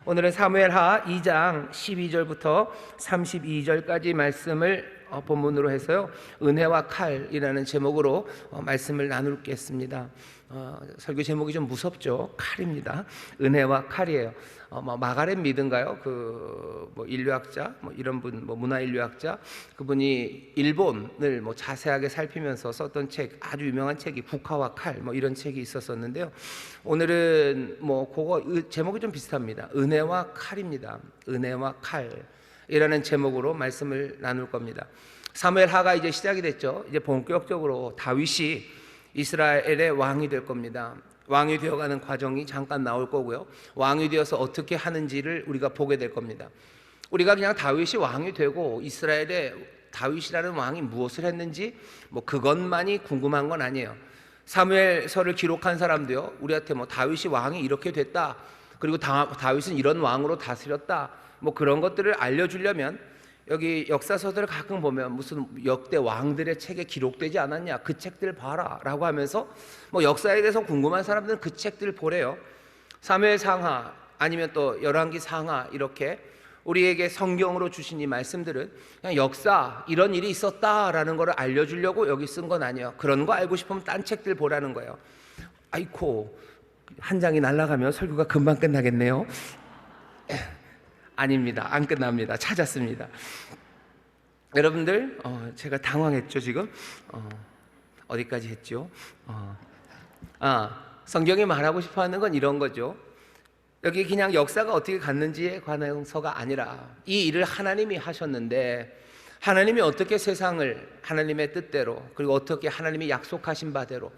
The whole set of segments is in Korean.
오늘은 사무엘하 2장 12절부터 32절까지 말씀을 본문으로 해서요, 은혜와 칼이라는 제목으로 말씀을 나누겠습니다. 설교 제목이 좀 무섭죠. 칼입니다. 은혜와 칼이에요. 마가렛 미드인가요? 인류학자, 이런 분, 문화인류학자, 그분이 일본을 자세하게 살피면서 썼던 책, 아주 유명한 책이 국화와 칼, 이런 책이 있었었는데요. 오늘은 그거 제목이 좀 비슷합니다. 은혜와 칼입니다. 은혜와 칼이라는 제목으로 말씀을 나눌 겁니다. 사무엘하가 이제 시작이 됐죠. 이제 본격적으로 다윗이 이스라엘의 왕이 될 겁니다. 왕이 되어가는 과정이 잠깐 나올 거고요, 왕이 되어서 어떻게 하는지를 우리가 보게 될 겁니다. 우리가 그냥 다윗이 왕이 되고 이스라엘의 다윗이라는 왕이 무엇을 했는지 그것만이 궁금한 건 아니에요. 사무엘서를 기록한 사람도요, 우리한테 다윗이 왕이 이렇게 됐다, 그리고 다윗은 이런 왕으로 다스렸다, 그런 것들을 알려주려면 여기 역사서들을 가끔 보면 무슨 역대 왕들의 책에 기록되지 않았냐, 그 책들 봐라 라고 하면서 역사에 대해서 궁금한 사람들은 그 책들을 보래요. 사무엘 상하 아니면 또 열왕기 상하, 이렇게 우리에게 성경으로 주신 이 말씀들은 그냥 역사, 이런 일이 있었다라는 걸 알려주려고 여기 쓴 건 아니에요. 그런 거 알고 싶으면 딴 책들 보라는 거예요. 아이코, 한 장이 날아가면 설교가 금방 끝나겠네요. 아닙니다. 안 끝납니다. 찾았습니다. 여러분들, 제가 당황했죠 지금. 어디까지 했죠? 성경이 말하고 싶어하는 건 이런 거죠. 여기 그냥 역사가 어떻게 갔는지에 관해서가 아니라 이 일을 하나님이 하셨는데, 하나님이 어떻게 세상을 하나님의 뜻대로, 그리고 어떻게 하나님이 약속하신 바대로,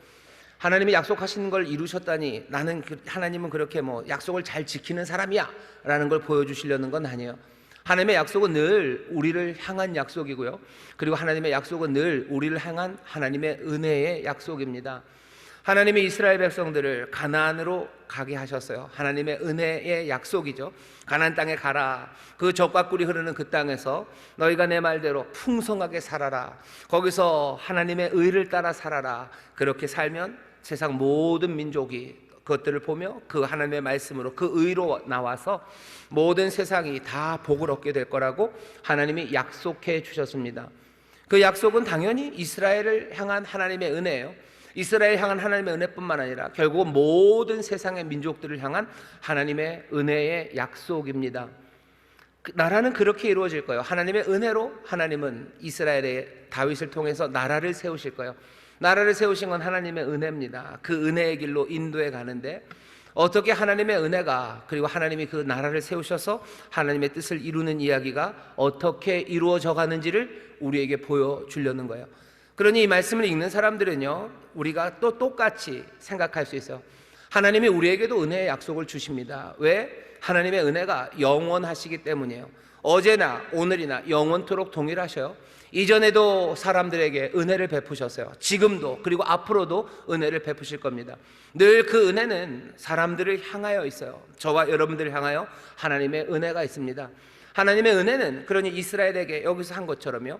하나님이 약속하신 걸 이루셨다니 나는 하나님은 그렇게 약속을 잘 지키는 사람이야 라는 걸 보여주시려는 건 아니에요. 하나님의 약속은 늘 우리를 향한 약속이고요, 그리고 하나님의 약속은 늘 우리를 향한 하나님의 은혜의 약속입니다. 하나님이 이스라엘 백성들을 가나안으로 가게 하셨어요. 하나님의 은혜의 약속이죠. 가나안 땅에 가라, 그 젖과 꿀이 흐르는 그 땅에서 너희가 내 말대로 풍성하게 살아라, 거기서 하나님의 의를 따라 살아라. 그렇게 살면 세상 모든 민족이 그것들을 보며 그 하나님의 말씀으로 그 의로 나와서 모든 세상이 다 복을 얻게 될 거라고 하나님이 약속해 주셨습니다. 그 약속은 당연히 이스라엘을 향한 하나님의 은혜예요. 이스라엘 향한 하나님의 은혜뿐만 아니라 결국 모든 세상의 민족들을 향한 하나님의 은혜의 약속입니다. 나라는 그렇게 이루어질 거예요. 하나님의 은혜로 하나님은 이스라엘의 다윗을 통해서 나라를 세우실 거예요. 나라를 세우신 건 하나님의 은혜입니다. 그 은혜의 길로 인도해 가는데, 어떻게 하나님의 은혜가, 그리고 하나님이 그 나라를 세우셔서 하나님의 뜻을 이루는 이야기가 어떻게 이루어져 가는지를 우리에게 보여주려는 거예요. 그러니 이 말씀을 읽는 사람들은요, 우리가 또 똑같이 생각할 수 있어요. 하나님이 우리에게도 은혜의 약속을 주십니다. 왜? 하나님의 은혜가 영원하시기 때문이에요. 어제나 오늘이나 영원토록 동일하셔요. 이전에도 사람들에게 은혜를 베푸셨어요. 지금도, 그리고 앞으로도 은혜를 베푸실 겁니다. 늘 그 은혜는 사람들을 향하여 있어요. 저와 여러분들을 향하여 하나님의 은혜가 있습니다. 하나님의 은혜는 그러니 이스라엘에게 여기서 한 것처럼요,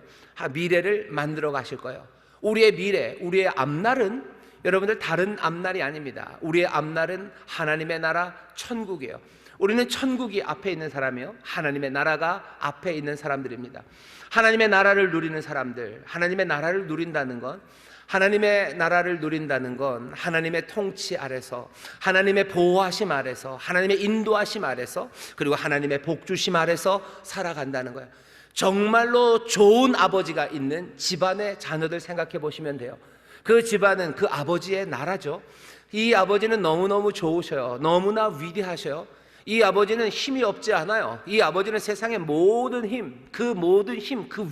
미래를 만들어 가실 거예요. 우리의 미래, 우리의 앞날은 여러분들 다른 앞날이 아닙니다. 우리의 앞날은 하나님의 나라 천국이에요. 우리는 천국이 앞에 있는 사람이요, 하나님의 나라가 앞에 있는 사람들입니다. 하나님의 나라를 누리는 사람들, 하나님의 나라를 누린다는 건, 하나님의 나라를 누린다는 건 하나님의 통치 아래서, 하나님의 보호하심 아래서, 하나님의 인도하심 아래서, 그리고 하나님의 복주심 아래서 살아간다는 거예요. 정말로 좋은 아버지가 있는 집안의 자녀들 생각해 보시면 돼요. 그 집안은 그 아버지의 나라죠. 이 아버지는 너무너무 좋으셔요. 너무나 위대하셔요. 이 아버지는 힘이 없지 않아요. 이 아버지는 세상의 모든 힘, 그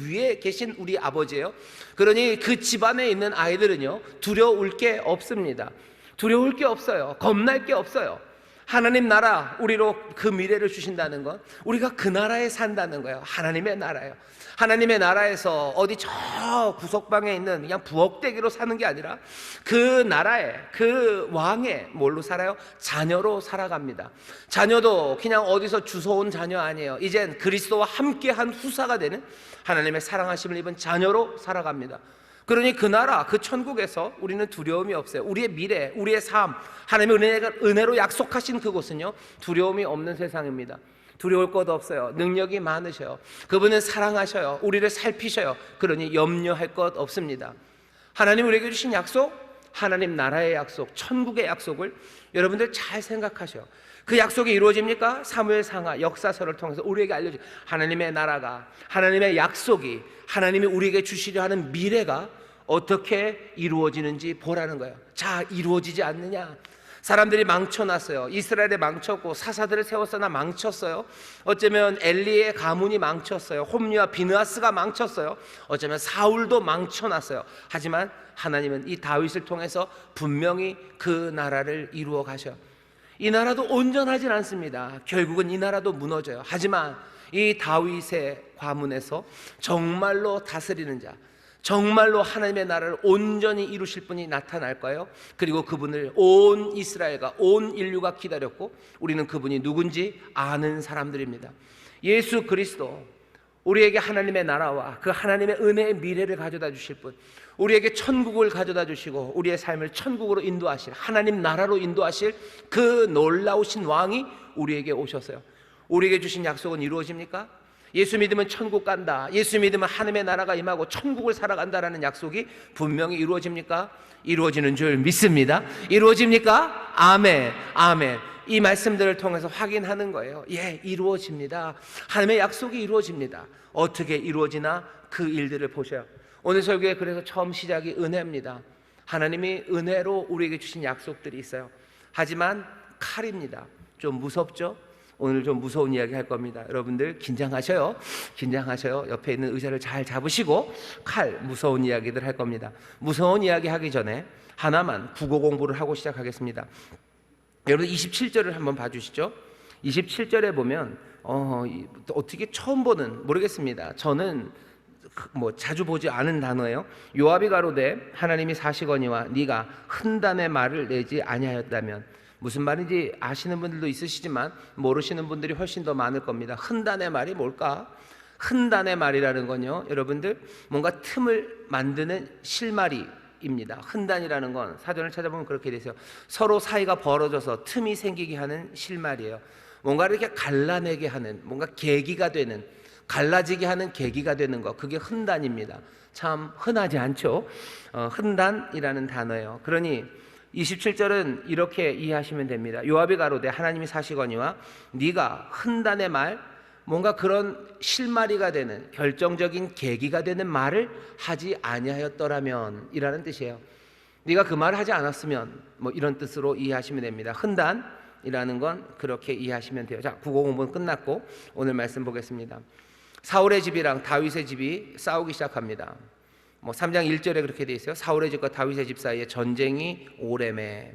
위에 계신 우리 아버지예요. 그러니 그 집안에 있는 아이들은요, 두려울 게 없습니다. 두려울 게 없어요. 겁날 게 없어요. 하나님 나라, 우리로 그 미래를 주신다는 건 우리가 그 나라에 산다는 거예요. 하나님의 나라예요. 하나님의 나라에서 어디 저 구석방에 있는 그냥 부엌대기로 사는 게 아니라 그 나라에, 그 왕의 뭘로 살아요? 자녀로 살아갑니다. 자녀도 그냥 어디서 주워온 자녀 아니에요. 이젠 그리스도와 함께한 후사가 되는 하나님의 사랑하심을 입은 자녀로 살아갑니다. 그러니 그 나라, 그 천국에서 우리는 두려움이 없어요. 우리의 미래, 우리의 삶, 하나님의 은혜로 약속하신 그곳은요, 두려움이 없는 세상입니다. 두려울 것 없어요. 능력이 많으셔요. 그분은 사랑하셔요. 우리를 살피셔요. 그러니 염려할 것 없습니다. 하나님 우리에게 주신 약속, 하나님 나라의 약속, 천국의 약속을 여러분들 잘 생각하셔요. 그 약속이 이루어집니까? 사무엘상하 역사서를 통해서 우리에게 알려진 하나님의 나라가, 하나님의 약속이, 하나님이 우리에게 주시려 하는 미래가 어떻게 이루어지는지 보라는 거예요. 자, 이루어지지 않느냐? 사람들이 망쳐놨어요. 이스라엘에 망쳤고 사사들을 세웠으나 망쳤어요. 어쩌면 엘리의 가문이 망쳤어요. 홈리와 비느하스가 망쳤어요. 어쩌면 사울도 망쳐놨어요. 하지만 하나님은 이 다윗을 통해서 분명히 그 나라를 이루어 가셔요. 이 나라도 온전하진 않습니다. 결국은 이 나라도 무너져요. 하지만 이 다윗의 과문에서 정말로 다스리는 자, 정말로 하나님의 나라를 온전히 이루실 분이 나타날까요? 그리고 그분을 온 이스라엘과 온 인류가 기다렸고 우리는 그분이 누군지 아는 사람들입니다. 예수 그리스도, 우리에게 하나님의 나라와 그 하나님의 은혜의 미래를 가져다 주실 분, 우리에게 천국을 가져다 주시고 우리의 삶을 천국으로 인도하실, 하나님 나라로 인도하실 그 놀라우신 왕이 우리에게 오셨어요. 우리에게 주신 약속은 이루어집니까? 예수 믿으면 천국 간다, 예수 믿으면 하나님의 나라가 임하고 천국을 살아간다라는 약속이 분명히 이루어집니까? 이루어지는 줄 믿습니다. 이루어집니까? 아멘, 아멘. 이 말씀들을 통해서 확인하는 거예요. 예, 이루어집니다. 하나님의 약속이 이루어집니다. 어떻게 이루어지나 그 일들을 보셔요. 오늘 설교에 그래서 처음 시작이 은혜입니다. 하나님이 은혜로 우리에게 주신 약속들이 있어요. 하지만 칼입니다. 좀 무섭죠? 오늘 좀 무서운 이야기 할 겁니다. 여러분들 긴장하셔요. 긴장하셔요. 옆에 있는 의자를 잘 잡으시고 칼, 무서운 이야기들 할 겁니다. 무서운 이야기 하기 전에 하나만 국어 공부를 하고 시작하겠습니다. 여러분 27절을 한번 봐주시죠. 27절에 보면 어떻게 처음 보는, 모르겠습니다. 저는 자주 보지 않은 단어예요. 요압이 가로되 하나님이 사시거니와 네가 흔단의 말을 내지 아니하였다면, 무슨 말인지 아시는 분들도 있으시지만 모르시는 분들이 훨씬 더 많을 겁니다. 흔단의 말이 뭘까? 흔단의 말이라는 건요, 여러분들 뭔가 틈을 만드는 실마리입니다. 흔단이라는 건 사전을 찾아보면 그렇게 되세요. 서로 사이가 벌어져서 틈이 생기게 하는 실마리예요. 뭔가를 이렇게 갈라내게 하는, 뭔가 계기가 되는, 갈라지게 하는 계기가 되는 것, 그게 흔단입니다. 참 흔하지 않죠? 흔단이라는 단어예요. 그러니 27절은 이렇게 이해하시면 됩니다. 요압이 가로되 하나님이 사시거니와 네가 흔단의 말, 뭔가 그런 실마리가 되는, 결정적인 계기가 되는 말을 하지 아니하였더라면 이라는 뜻이에요. 네가 그 말을 하지 않았으면, 이런 뜻으로 이해하시면 됩니다. 흔단이라는 건 그렇게 이해하시면 돼요. 자, 국어 공부는 끝났고 오늘 말씀 보겠습니다. 사울의 집이랑 다윗의 집이 싸우기 시작합니다. 3장 1절에 그렇게 돼 있어요. 사울의 집과 다윗의 집 사이에 전쟁이 오래매.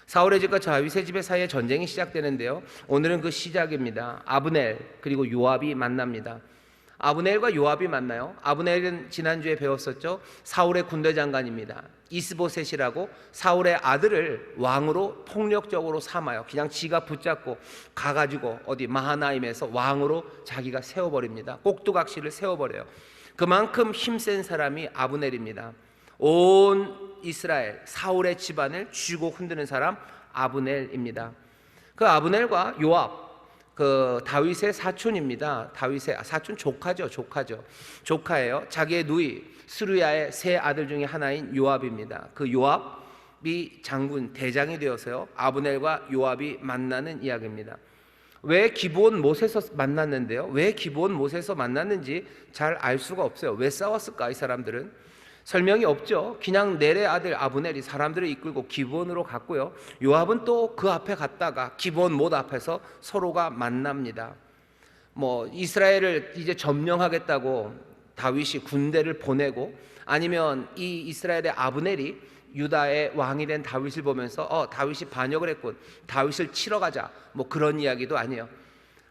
사울의 집과 다윗의 집의 사이에 전쟁이 시작되는데요, 오늘은 그 시작입니다. 아브넬 그리고 요압이 만납니다. 아브넬과 요압이 만나요. 아브넬은 지난주에 배웠었죠. 사울의 군대 장관입니다. 이스보셋이라고 사울의 아들을 왕으로 폭력적으로 삼아요. 그냥 지가 붙잡고 가가지고 어디 마하나임에서 왕으로 자기가 세워버립니다. 꼭두각시를 세워버려요. 그만큼 힘센 사람이 아브넬입니다. 온 이스라엘 사울의 집안을 쥐고 흔드는 사람 아브넬입니다. 그 아브넬과 요압, 그 다윗의 사촌입니다. 다윗의 사촌, 조카예요. 자기의 누이 스루야의 세 아들 중에 하나인 요압입니다. 그 요압이 장군, 대장이 되어서요, 아브넬과 요압이 만나는 이야기입니다. 왜 기브온 못에서 만났는데요, 왜 기브온 못에서 만났는지 잘 알 수가 없어요. 왜 싸웠을까? 이 사람들은 설명이 없죠. 그냥 넬의 아들 아브넬이 사람들을 이끌고 기브온으로 갔고요, 요압은 또 그 앞에 갔다가 기브온 못 앞에서 서로가 만납니다. 이스라엘을 이제 점령하겠다고 다윗이 군대를 보내고, 아니면 이 이스라엘의 아브넬이 유다의 왕이 된 다윗을 보면서 다윗이 반역을 했군, 다윗을 치러 가자, 그런 이야기도 아니에요.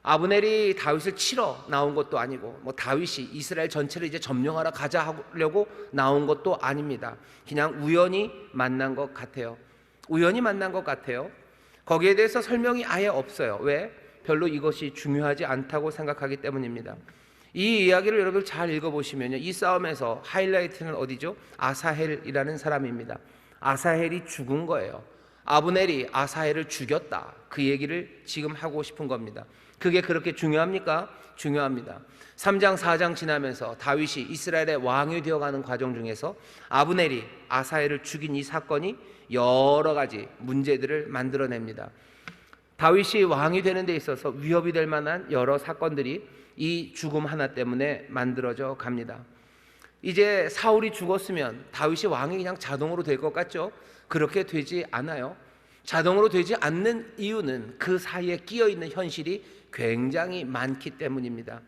아브넬이 다윗을 치러 나온 것도 아니고, 다윗이 이스라엘 전체를 이제 점령하러 가자 하려고 나온 것도 아닙니다. 그냥 우연히 만난 것 같아요. 우연히 만난 것 같아요. 거기에 대해서 설명이 아예 없어요. 왜? 별로 이것이 중요하지 않다고 생각하기 때문입니다. 이 이야기를 여러분 잘 읽어보시면요, 이 싸움에서 하이라이트는 어디죠? 아사헬이라는 사람입니다. 아사헬이 죽은 거예요. 아브넬이 아사헬을 죽였다, 그 얘기를 지금 하고 싶은 겁니다. 그게 그렇게 중요합니까? 중요합니다. 3장 4장 지나면서 다윗이 이스라엘의 왕이 되어가는 과정 중에서 아브넬이 아사헬을 죽인 이 사건이 여러 가지 문제들을 만들어냅니다. 다윗이 왕이 되는 데 있어서 위협이 될 만한 여러 사건들이 이 죽음 하나 때문에 만들어져 갑니다. 이제 사울이 죽었으면 다윗이 왕이 그냥 자동으로 될 것 같죠? 그렇게 되지 않아요. 자동으로 되지 않는 이유는 그 사이에 끼어 있는 현실이 굉장히 많기 때문입니다.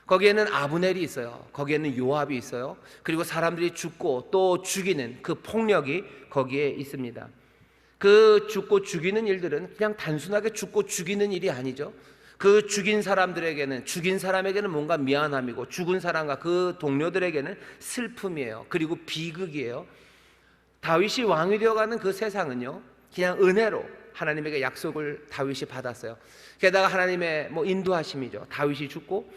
거기에는 아브넬이 있어요. 거기에는 요압이 있어요. 그리고 사람들이 죽고 또 죽이는 그 폭력이 거기에 있습니다. 그 죽고 죽이는 일들은 그냥 단순하게 죽고 죽이는 일이 아니죠. 그 죽인 사람들에게는, 죽인 사람에게는 뭔가 미안함이고, 죽은 사람과 그 동료들에게는 슬픔이에요. 그리고 비극이에요. 다윗이 왕이 되어가는 그 세상은요, 그냥 은혜로 하나님에게 약속을 다윗이 받았어요. 게다가 하나님의 인도하심이죠. 다윗이 죽고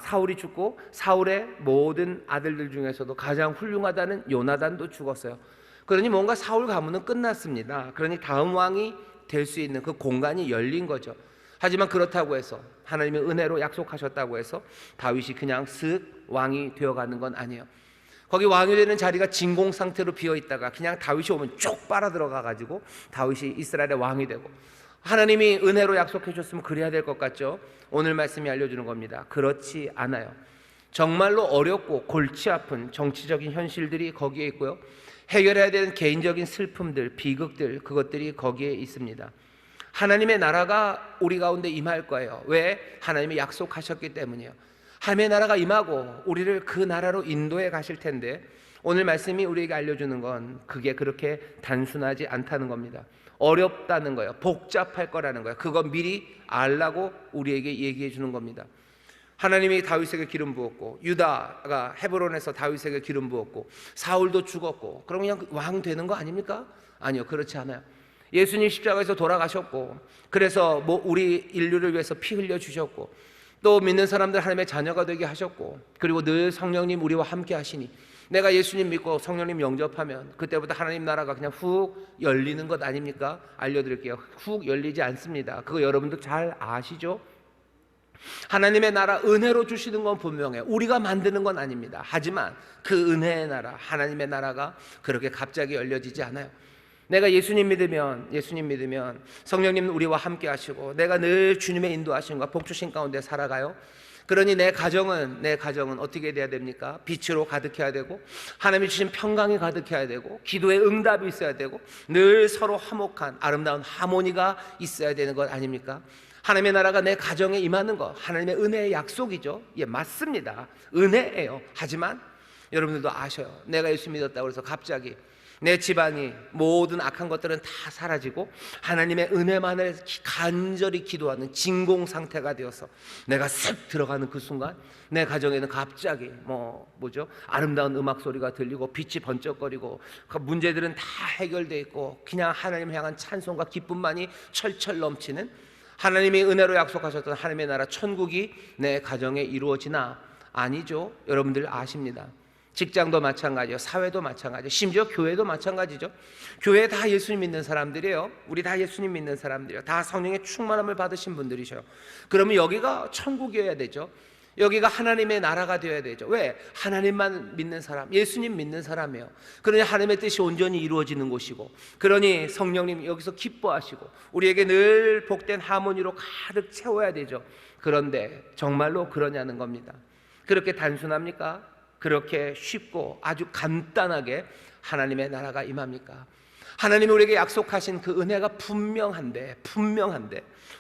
사울이 죽고, 사울의 모든 아들들 중에서도 가장 훌륭하다는 요나단도 죽었어요. 그러니 뭔가 사울 가문은 끝났습니다. 그러니 다음 왕이 될 수 있는 그 공간이 열린 거죠. 하지만 그렇다고 해서 하나님의 은혜로 약속하셨다고 해서 다윗이 그냥 쓱 왕이 되어가는 건 아니에요. 거기 왕이 되는 자리가 진공 상태로 비어 있다가 그냥 다윗이 오면 쭉 빨아 들어가 가지고 다윗이 이스라엘의 왕이 되고, 하나님이 은혜로 약속해 줬으면 그래야 될 것 같죠? 오늘 말씀이 알려주는 겁니다. 그렇지 않아요. 정말로 어렵고 골치 아픈 정치적인 현실들이 거기에 있고요, 해결해야 되는 개인적인 슬픔들, 비극들, 그것들이 거기에 있습니다. 하나님의 나라가 우리 가운데 임할 거예요. 왜? 하나님이 약속하셨기 때문이에요. 하나님의 나라가 임하고 우리를 그 나라로 인도해 가실 텐데, 오늘 말씀이 우리에게 알려주는 건 그게 그렇게 단순하지 않다는 겁니다. 어렵다는 거예요. 복잡할 거라는 거예요. 그건 미리 알라고 우리에게 얘기해 주는 겁니다. 하나님이 다윗에게 기름 부었고, 유다가 헤브론에서 다윗에게 기름 부었고, 사울도 죽었고, 그럼 그냥 왕 되는 거 아닙니까? 아니요, 그렇지 않아요. 예수님 십자가에서 돌아가셨고, 그래서 우리 인류를 위해서 피 흘려 주셨고, 또 믿는 사람들 하나님의 자녀가 되게 하셨고, 그리고 늘 성령님 우리와 함께 하시니, 내가 예수님 믿고 성령님 영접하면 그때부터 하나님 나라가 그냥 훅 열리는 것 아닙니까? 알려드릴게요. 훅 열리지 않습니다. 그거 여러분도 잘 아시죠? 하나님의 나라 은혜로 주시는 건 분명해요. 우리가 만드는 건 아닙니다. 하지만 그 은혜의 나라, 하나님의 나라가 그렇게 갑자기 열려지지 않아요. 내가 예수님 믿으면 성령님 우리와 함께 하시고, 내가 늘 주님의 인도하심과 복주신 가운데 살아가요. 그러니 내 가정은 어떻게 돼야 됩니까? 빛으로 가득해야 되고, 하나님이 주신 평강이 가득해야 되고, 기도의 응답이 있어야 되고, 늘 서로 화목한 아름다운 하모니가 있어야 되는 것 아닙니까? 하나님의 나라가 내 가정에 임하는 것, 하나님의 은혜의 약속이죠. 예, 맞습니다. 은혜예요. 하지만 여러분들도 아셔요. 내가 예수 믿었다고 해서 갑자기 내 집안이 모든 악한 것들은 다 사라지고 하나님의 은혜만을 간절히 기도하는 진공 상태가 되어서 내가 쓱 들어가는 그 순간, 내 가정에는 갑자기 아름다운 음악 소리가 들리고 빛이 번쩍거리고, 그 문제들은 다 해결되어 있고 그냥 하나님을 향한 찬송과 기쁨만이 철철 넘치는, 하나님이 은혜로 약속하셨던 하나님의 나라 천국이 내 가정에 이루어지나? 아니죠. 여러분들 아십니다. 직장도 마찬가지요, 사회도 마찬가지요, 심지어 교회도 마찬가지죠. 교회 다 예수님 믿는 사람들이에요. 우리 다 예수님 믿는 사람들이에요. 다 성령의 충만함을 받으신 분들이셔요. 그러면 여기가 천국이어야 되죠. 여기가 하나님의 나라가 되어야 되죠. 왜? 하나님만 믿는 사람, 예수님 믿는 사람이에요. 그러니 하나님의 뜻이 온전히 이루어지는 곳이고, 그러니 성령님 여기서 기뻐하시고 우리에게 늘 복된 하모니로 가득 채워야 되죠. 그런데 정말로 그러냐는 겁니다. 그렇게 단순합니까? 그렇게 쉽고 아주 간단하게 하나님의 나라가 임합니까? 하나님이 우리에게 약속하신 그 은혜가 분명한데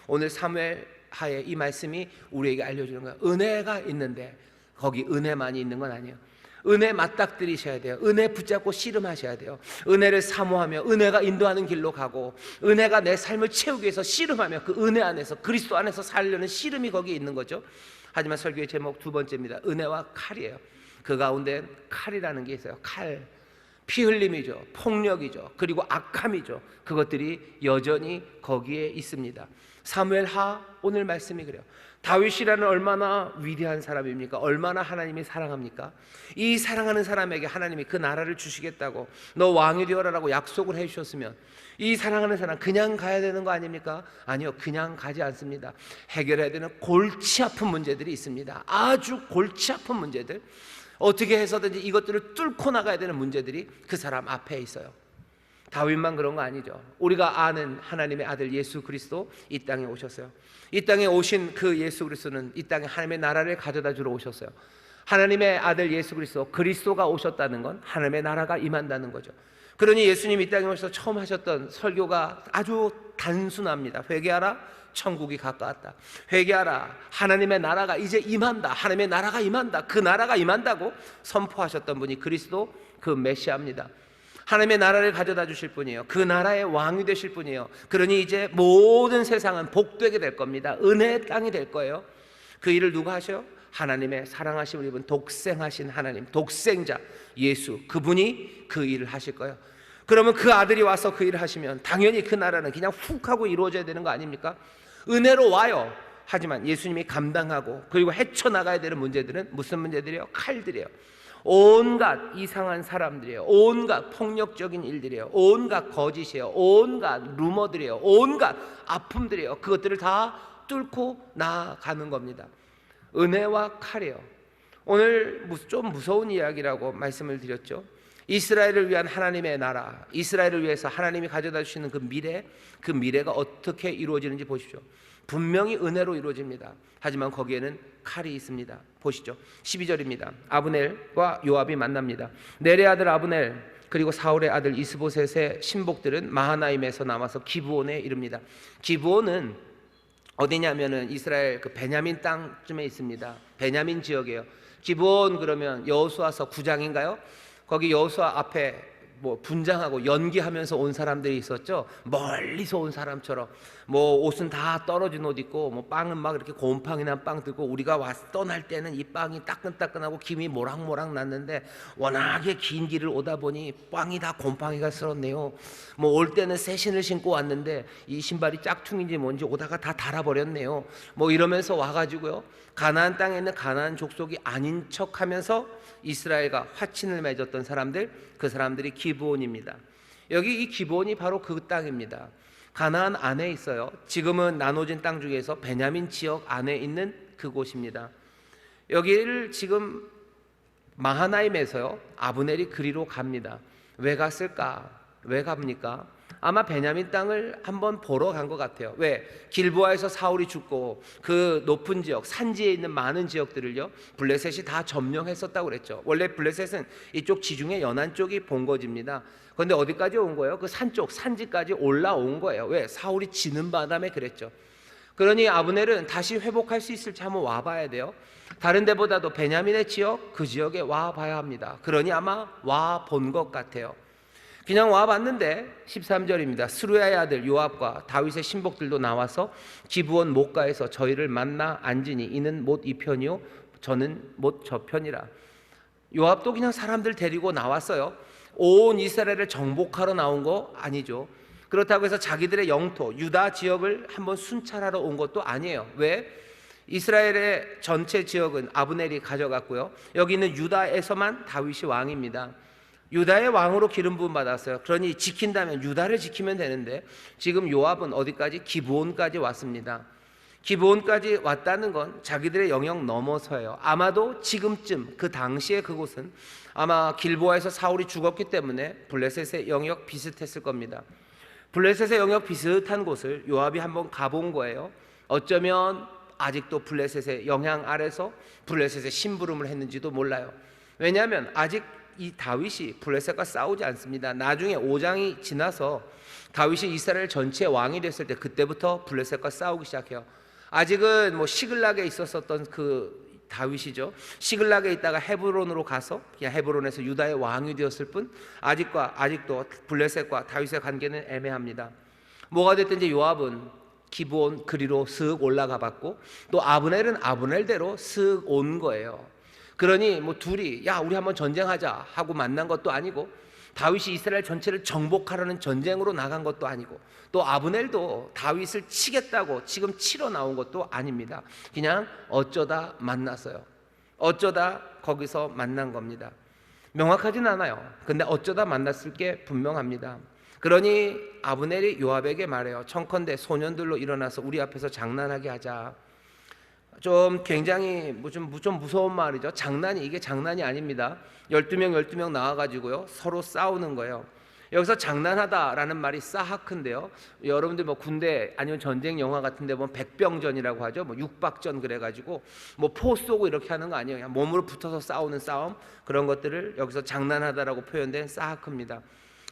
오늘 사무엘 하에 이 말씀이 우리에게 알려주는 거예요. 은혜가 있는데 거기 은혜만이 있는 건 아니에요. 은혜 맞닥뜨리셔야 돼요. 은혜 붙잡고 씨름하셔야 돼요. 은혜를 사모하며 은혜가 인도하는 길로 가고, 은혜가 내 삶을 채우기 위해서 씨름하며 그 은혜 안에서, 그리스도 안에서 살려는 씨름이 거기에 있는 거죠. 하지만 설교의 제목 두 번째입니다. 은혜와 칼이에요. 그 가운데 칼이라는 게 있어요. 칼, 피 흘림이죠, 폭력이죠, 그리고 악함이죠. 그것들이 여전히 거기에 있습니다. 사무엘하 오늘 말씀이 그래요. 다윗이라는 얼마나 위대한 사람입니까? 얼마나 하나님이 사랑합니까? 이 사랑하는 사람에게 하나님이 그 나라를 주시겠다고 너 왕이 되어라라고 약속을 해주셨으면 이 사랑하는 사람 그냥 가야 되는 거 아닙니까? 아니요, 그냥 가지 않습니다. 해결해야 되는 골치 아픈 문제들이 있습니다. 아주 골치 아픈 문제들, 어떻게 해서든지 이것들을 뚫고 나가야 되는 문제들이 그 사람 앞에 있어요. 다윗만 그런 거 아니죠. 우리가 아는 하나님의 아들 예수 그리스도 이 땅에 오셨어요. 이 땅에 오신 그 예수 그리스도는 이 땅에 하나님의 나라를 가져다 주러 오셨어요. 하나님의 아들 예수 그리스도, 그리스도가 오셨다는 건 하나님의 나라가 임한다는 거죠. 그러니 예수님이 이 땅에 오셔서 처음 하셨던 설교가 아주 단순합니다. 회개하라, 천국이 가까웠다. 회개하라, 하나님의 나라가 이제 임한다. 하나님의 나라가 임한다. 그 나라가 임한다고 선포하셨던 분이 그리스도, 그 메시아입니다. 하나님의 나라를 가져다 주실 분이에요. 그 나라의 왕이 되실 분이에요. 그러니 이제 모든 세상은 복되게 될 겁니다. 은혜의 땅이 될 거예요. 그 일을 누가 하셔요? 하나님의 사랑하심을 입은 독생하신 하나님, 독생자 예수, 그분이 그 일을 하실 거예요. 그러면 그 아들이 와서 그 일을 하시면 당연히 그 나라는 그냥 훅 하고 이루어져야 되는 거 아닙니까? 은혜로 와요. 하지만 예수님이 감당하고 그리고 헤쳐나가야 되는 문제들은 무슨 문제들이에요? 칼들이에요. 온갖 이상한 사람들이에요. 온갖 폭력적인 일들이에요. 온갖 거짓이에요. 온갖 루머들이에요. 온갖 아픔들이에요. 그것들을 다 뚫고 나아가는 겁니다. 은혜와 칼이에요. 오늘 좀 무서운 이야기라고 말씀을 드렸죠. 이스라엘을 위한 하나님의 나라, 이스라엘을 위해서 하나님이 가져다 주시는 그 미래가 어떻게 이루어지는지 보십시오. 분명히 은혜로 이루어집니다. 하지만 거기에는 칼이 있습니다. 보시죠. 12절입니다. 아브넬과 요압이 만납니다. 넬의 아들 아브넬 그리고 사울의 아들 이스보셋의 신복들은 마하나임에서 남아서 기브온에 이릅니다. 기브온은 어디냐면은 이스라엘 그 베냐민 땅쯤에 있습니다. 베냐민 지역이에요. 기브온 그러면 여호수아서 9장인가요? 거기 여호수아 앞에 뭐 분장하고 연기하면서 온 사람들이 있었죠. 멀리서 온 사람처럼 뭐 옷은 다 떨어진 옷 입고 뭐 빵은 막 이렇게 곰팡이 난 빵 들고, 우리가 떠날 때는 이 빵이 따끈따끈하고 김이 모락모락 났는데 워낙에 긴 길을 오다 보니 빵이 다 곰팡이가 쓸었네요. 뭐 올 때는 새 신을 신고 왔는데 이 신발이 짝퉁인지 뭔지 오다가 다 닳아버렸네요. 뭐 이러면서 와가지고요, 가나안 땅에 있는 가나안 족속이 아닌 척하면서 이스라엘과 화친을 맺었던 사람들, 그 사람들이 기브온입니다. 여기 이 기브온이 바로 그 땅입니다. 가나안 안에 있어요. 지금은 나눠진 땅 중에서 베냐민 지역 안에 있는 그곳입니다. 여기를 지금 마하나임에서요, 아브넬이 그리로 갑니다. 왜 갔을까? 왜 갑니까? 아마 베냐민 땅을 한번 보러 간 것 같아요. 왜? 길보아에서 사울이 죽고 그 높은 지역, 산지에 있는 많은 지역들을요, 블레셋이 다 점령했었다고 그랬죠. 원래 블레셋은 이쪽 지중해 연안 쪽이 본거지입니다. 그런데 어디까지 온 거예요? 그 산쪽, 산지까지 올라온 거예요. 왜? 사울이 지는 바람에 그랬죠. 그러니 아브넬은 다시 회복할 수 있을지 한번 와봐야 돼요. 다른 데보다도 베냐민의 지역, 그 지역에 와봐야 합니다. 그러니 아마 와본 것 같아요. 그냥 와봤는데 13절입니다. 스루야의 아들 요압과 다윗의 신복들도 나와서 기브온 목가에서 저희를 만나 앉으니 이는 못 이 편이요 저는 못 저 편이라. 요압도 그냥 사람들 데리고 나왔어요. 온 이스라엘을 정복하러 나온 거 아니죠. 그렇다고 해서 자기들의 영토 유다 지역을 한번 순찰하러 온 것도 아니에요. 왜? 이스라엘의 전체 지역은 아브넬이 가져갔고요, 여기는 유다에서만 다윗이 왕입니다. 유다의 왕으로 기름 부음 받았어요. 그러니 지킨다면 유다를 지키면 되는데 지금 요압은 어디까지? 기브온까지 왔습니다. 기브온까지 왔다는 건 자기들의 영역 넘어서예요. 아마도 지금쯤 그 당시에 그곳은 아마 길보아에서 사울이 죽었기 때문에 블레셋의 영역 비슷했을 겁니다. 블레셋의 영역 비슷한 곳을 요압이 한번 가본 거예요. 어쩌면 아직도 블레셋의 영향 아래서 블레셋의 심부름을 했는지도 몰라요. 왜냐하면 아직 이 다윗이 블레셋과 싸우지 않습니다. 나중에 5장이 지나서 다윗이 이스라엘 전체 왕이 됐을 때 그때부터 블레셋과 싸우기 시작해요. 아직은 뭐 시글락에 있었던 그 다윗이죠. 시글락에 있다가 헤브론으로 가서 그냥 헤브론에서 유다의 왕이 되었을 뿐 아직도 블레셋과 다윗의 관계는 애매합니다. 뭐가 됐든지 요압은 기브온 그리로 쓱 올라가 봤고, 또 아브넬은 아브넬대로 쓱 온 거예요. 그러니 뭐 둘이 야 우리 한번 전쟁하자 하고 만난 것도 아니고, 다윗이 이스라엘 전체를 정복하려는 전쟁으로 나간 것도 아니고, 또 아브넬도 다윗을 치겠다고 지금 치러 나온 것도 아닙니다. 그냥 어쩌다 만났어요. 어쩌다 거기서 만난 겁니다. 명확하진 않아요. 근데 어쩌다 만났을 게 분명합니다. 그러니 아브넬이 요압에게 말해요. 청컨대 소년들로 일어나서 우리 앞에서 장난하게 하자. 좀 굉장히 좀 무서운 말이죠. 이게 장난이 아닙니다. 12명 나와가지고요 서로 싸우는 거예요. 여기서 장난하다라는 말이 사하크인데요, 여러분들 뭐 군대 아니면 전쟁 영화 같은데 보면 백병전이라고 하죠. 뭐 육박전 그래가지고 뭐 포 쏘고 이렇게 하는 거 아니에요. 그냥 몸으로 붙어서 싸우는 싸움, 그런 것들을 여기서 장난하다라고 표현된 사하크입니다.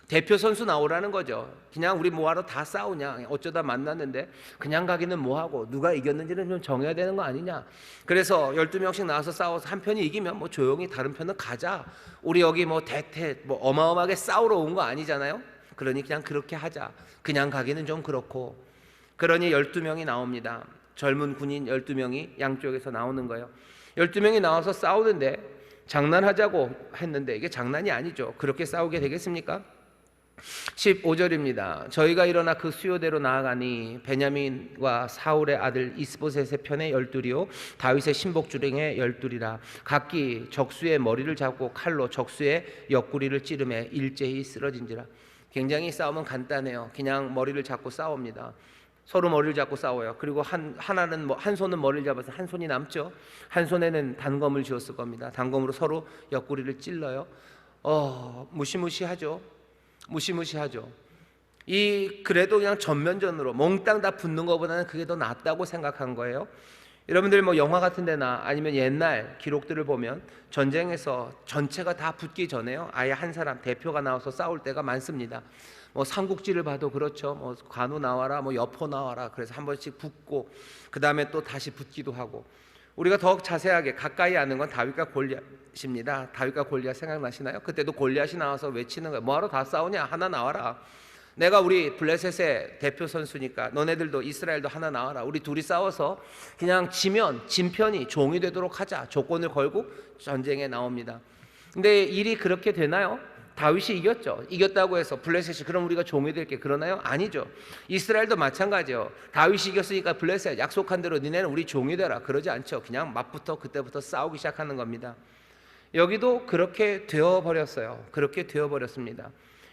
대표 선수 나오라는 거죠. 그냥 우리 뭐하러 다 싸우냐, 어쩌다 만났는데 그냥 가기는 뭐하고 누가 이겼는지는 좀 정해야 되는 거 아니냐. 그래서 12명씩 나와서 싸워서 한 편이 이기면 뭐 조용히 다른 편은 가자. 우리 여기 뭐 뭐 어마어마하게 싸우러 온 거 아니잖아요. 그러니 그냥 그렇게 하자. 그냥 가기는 좀 그렇고. 그러니 12명이 나옵니다. 젊은 군인 12명이 양쪽에서 나오는 거예요. 12명이 나와서 싸우는데 장난하자고 했는데 이게 장난이 아니죠. 그렇게 싸우게 되겠습니까? 15절입니다. 저희가 일어나 그 수요대로 나아가니 베냐민과 사울의 아들 이스보셋의 편에 12이요 다윗의 신복주령에 12이라. 각기 적수의 머리를 잡고 칼로 적수의 옆구리를 찌르매 일제히 쓰러진지라. 굉장히 싸움은 간단해요. 그냥 머리를 잡고 싸웁니다. 서로 머리를 잡고 싸워요. 그리고 한 손은 머리를 잡아서 한 손이 남죠. 한 손에는 단검을 쥐었을 겁니다. 단검으로 서로 옆구리를 찔러요. 무시무시하죠. 그래도 그냥 전면전으로 몽땅 다 붙는 것보다는 그게 더 낫다고 생각한 거예요. 여러분들 뭐 영화 같은 데나 아니면 옛날 기록들을 보면 전쟁에서 전체가 다 붙기 전에요 아예 한 사람 대표가 나와서 싸울 때가 많습니다. 뭐 삼국지를 봐도 그렇죠. 뭐 관우 나와라, 뭐 여포 나와라. 그래서 한 번씩 붙고 그 다음에 또 다시 붙기도 하고. 우리가 더 자세하게 가까이 아는 건 다윗과 골리앗입니다. 다윗과 골리앗 생각나시나요? 그때도 골리앗이 나와서 외치는 거예요. 뭐하러 다 싸우냐? 하나 나와라. 내가 우리 블레셋의 대표 선수니까 너네들도 이스라엘도 하나 나와라. 우리 둘이 싸워서 그냥 지면 진 편이 종이 되도록 하자. 조건을 걸고 전쟁에 나옵니다. 근데 일이 그렇게 되나요? 다윗이 이겼죠. 이겼다고 해서 블레셋이 그럼 우리가 종이 될게 그러나요? 아니죠. 이스라엘도 마찬가지요. 다윗이 이겼으니까 블레셋 약속한 대로 니네는 우리 종이 되라. 그러지 않죠. 그냥 맞부터 그때부터 싸우기 시작하는 겁니다. 여기도 그렇게 되어버렸어요. 그렇게 되어버렸습니다.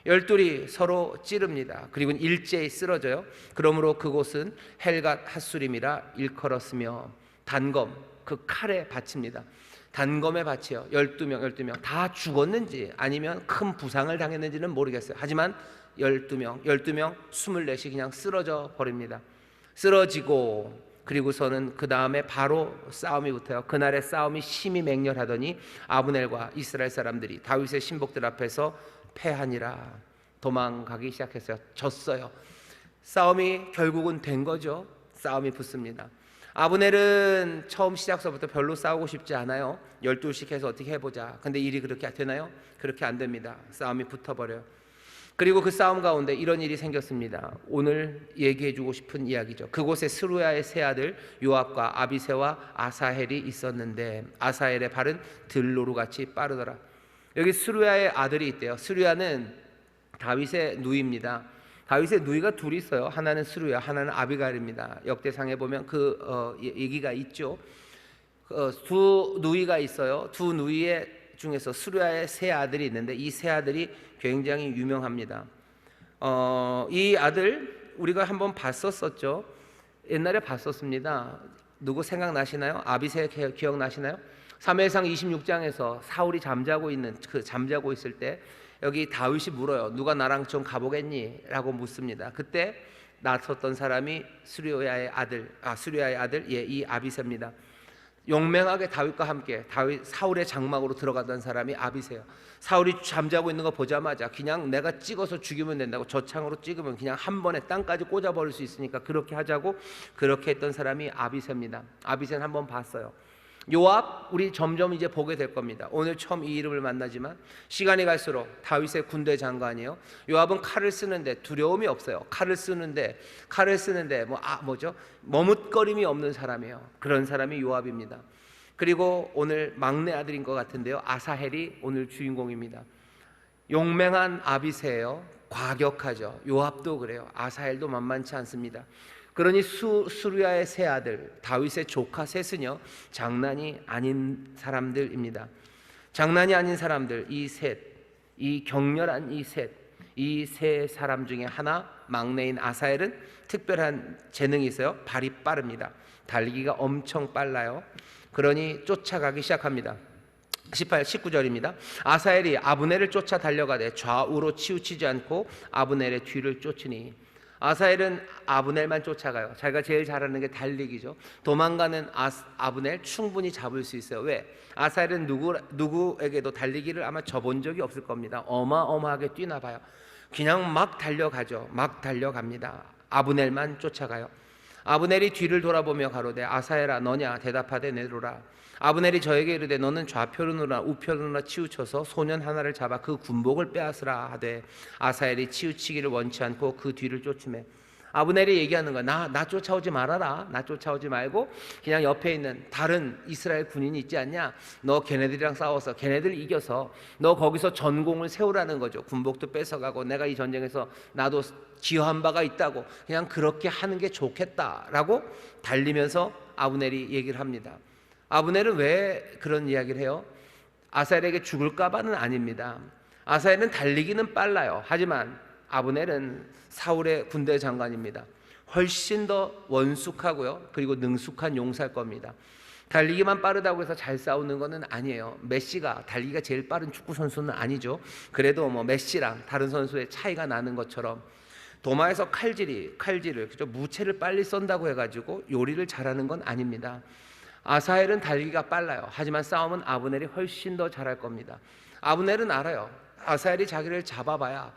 12이 서로 찌릅니다. 그리고 일제히 쓰러져요. 그러므로 그곳은 헬갓 핫수림이라 일컬었으며 단검, 그 칼에 바칩니다. 단검에 바치요. 12명 다 죽었는지 아니면 큰 부상을 당했는지는 모르겠어요. 하지만 12명 24이 그냥 쓰러져 버립니다. 쓰러지고 그리고서는 그 다음에 바로 싸움이 붙어요. 그날의 싸움이 심히 맹렬하더니 아브넬과 이스라엘 사람들이 다윗의 신복들 앞에서 패하니라. 도망가기 시작했어요. 졌어요. 싸움이 결국은 된 거죠. 싸움이 붙습니다. 아브넬은 처음 시작서부터 별로 싸우고 싶지 않아요. 12씩 해서 어떻게 해보자. 근데 일이 그렇게 되나요? 그렇게 안 됩니다. 싸움이 붙어버려요. 그리고 그 싸움 가운데 이런 일이 생겼습니다. 오늘 얘기해주고 싶은 이야기죠. 그곳에 스루야의 세 아들 요압과 아비새와 아사헬이 있었는데 아사헬의 발은 들노루같이 빠르더라. 여기 스루야의 아들이 있대요. 스루야는 다윗의 누이입니다. 다윗의 누이가 둘이 있어요. 하나는 스루야, 하나는 아비가일입니다. 역대상에 보면 그 얘기가 있죠. 두 누이가 있어요. 두 누이의 중에서 스루야의 세 아들이 있는데 이 세 아들이 굉장히 유명합니다. 이 아들 우리가 한번 봤었죠. 옛날에 봤었습니다. 누구 생각나시나요? 아비새 기억나시나요? 사무엘상 26장에서 사울이 잠자고 있을 때 여기 다윗이 물어요. 누가 나랑 좀 가보겠니? 라고 묻습니다. 그때 나섰던 사람이 스루야의 아들, 이 아비새입니다. 용맹하게 다윗과 함께 사울의 장막으로 들어가던 사람이 아비새요. 사울이 잠자고 있는 거 보자마자 그냥 내가 찍어서 죽이면 된다고, 저창으로 찍으면 그냥 한 번에 땅까지 꽂아버릴 수 있으니까 그렇게 하자고 그렇게 했던 사람이 아비새입니다. 아비새는 한번 봤어요. 요압 우리 점점 이제 보게 될 겁니다. 오늘 처음 이 이름을 만나지만 시간이 갈수록 다윗의 군대 장관이에요. 요압은 칼을 쓰는데 두려움이 없어요. 칼을 쓰는데 머뭇거림이 없는 사람이에요. 그런 사람이 요압입니다. 그리고 오늘 막내 아들인 것 같은데요. 아사헬이 오늘 주인공입니다. 용맹한 아비새예요. 과격하죠. 요압도 그래요. 아사엘도 만만치 않습니다. 그러니 수르야의 세 아들, 다윗의 조카 셋은요, 장난이 아닌 사람들입니다. 장난이 아닌 사람들, 이 셋, 이 격렬한 이 셋, 이 세 사람 중에 하나, 막내인 아사엘은 특별한 재능이 있어요. 발이 빠릅니다. 달리기가 엄청 빨라요. 그러니 쫓아가기 시작합니다. 19절입니다. 아사엘이 아브넬을 쫓아 달려가되 좌우로 치우치지 않고 아브넬의 뒤를 쫓으니, 아사엘은 아브넬만 쫓아가요. 자기가 제일 잘하는 게 달리기죠. 도망가는 아브넬 충분히 잡을 수 있어요. 왜? 아사엘은 누구에게도 달리기를 아마 져본 적이 없을 겁니다. 어마어마하게 뛰나 봐요. 그냥 막 달려가죠. 막 달려갑니다. 아브넬만 쫓아가요. 아브넬이 뒤를 돌아보며 가로되 아사엘아 너냐? 대답하되 내로라. 아브넬이 저에게 이르되 너는 좌편으로나 우편으로나 치우쳐서 소년 하나를 잡아 그 군복을 빼앗으라 하되, 아사엘이 치우치기를 원치 않고 그 뒤를 쫓으매, 아브넬이 얘기하는 거야. 나 쫓아오지 말아라. 나 쫓아오지 말고 그냥 옆에 있는 다른 이스라엘 군인이 있지 않냐? 너 걔네들이랑 싸워서 걔네들 이겨서 너 거기서 전공을 세우라는 거죠. 군복도 뺏어가고 내가 이 전쟁에서 나도 기여한 바가 있다고, 그냥 그렇게 하는 게 좋겠다라고 달리면서 아브넬이 얘기를 합니다. 아브넬은 왜 그런 이야기를 해요? 아사엘에게 죽을까봐는 아닙니다. 아사엘은 달리기는 빨라요. 하지만 아브넬은 사울의 군대 장관입니다. 훨씬 더 원숙하고요, 그리고 능숙한 용사일 겁니다. 달리기만 빠르다고 해서 잘 싸우는 것은 아니에요. 메시가 달리기가 제일 빠른 축구 선수는 아니죠. 그래도 뭐 메시랑 다른 선수의 차이가 나는 것처럼 도마에서 칼질을 그죠, 무채를 빨리 썬다고 해가지고 요리를 잘하는 건 아닙니다. 아사엘은 달리기가 빨라요. 하지만 싸움은 아브넬이 훨씬 더 잘할 겁니다. 아브넬은 알아요. 아사엘이 자기를 잡아봐야,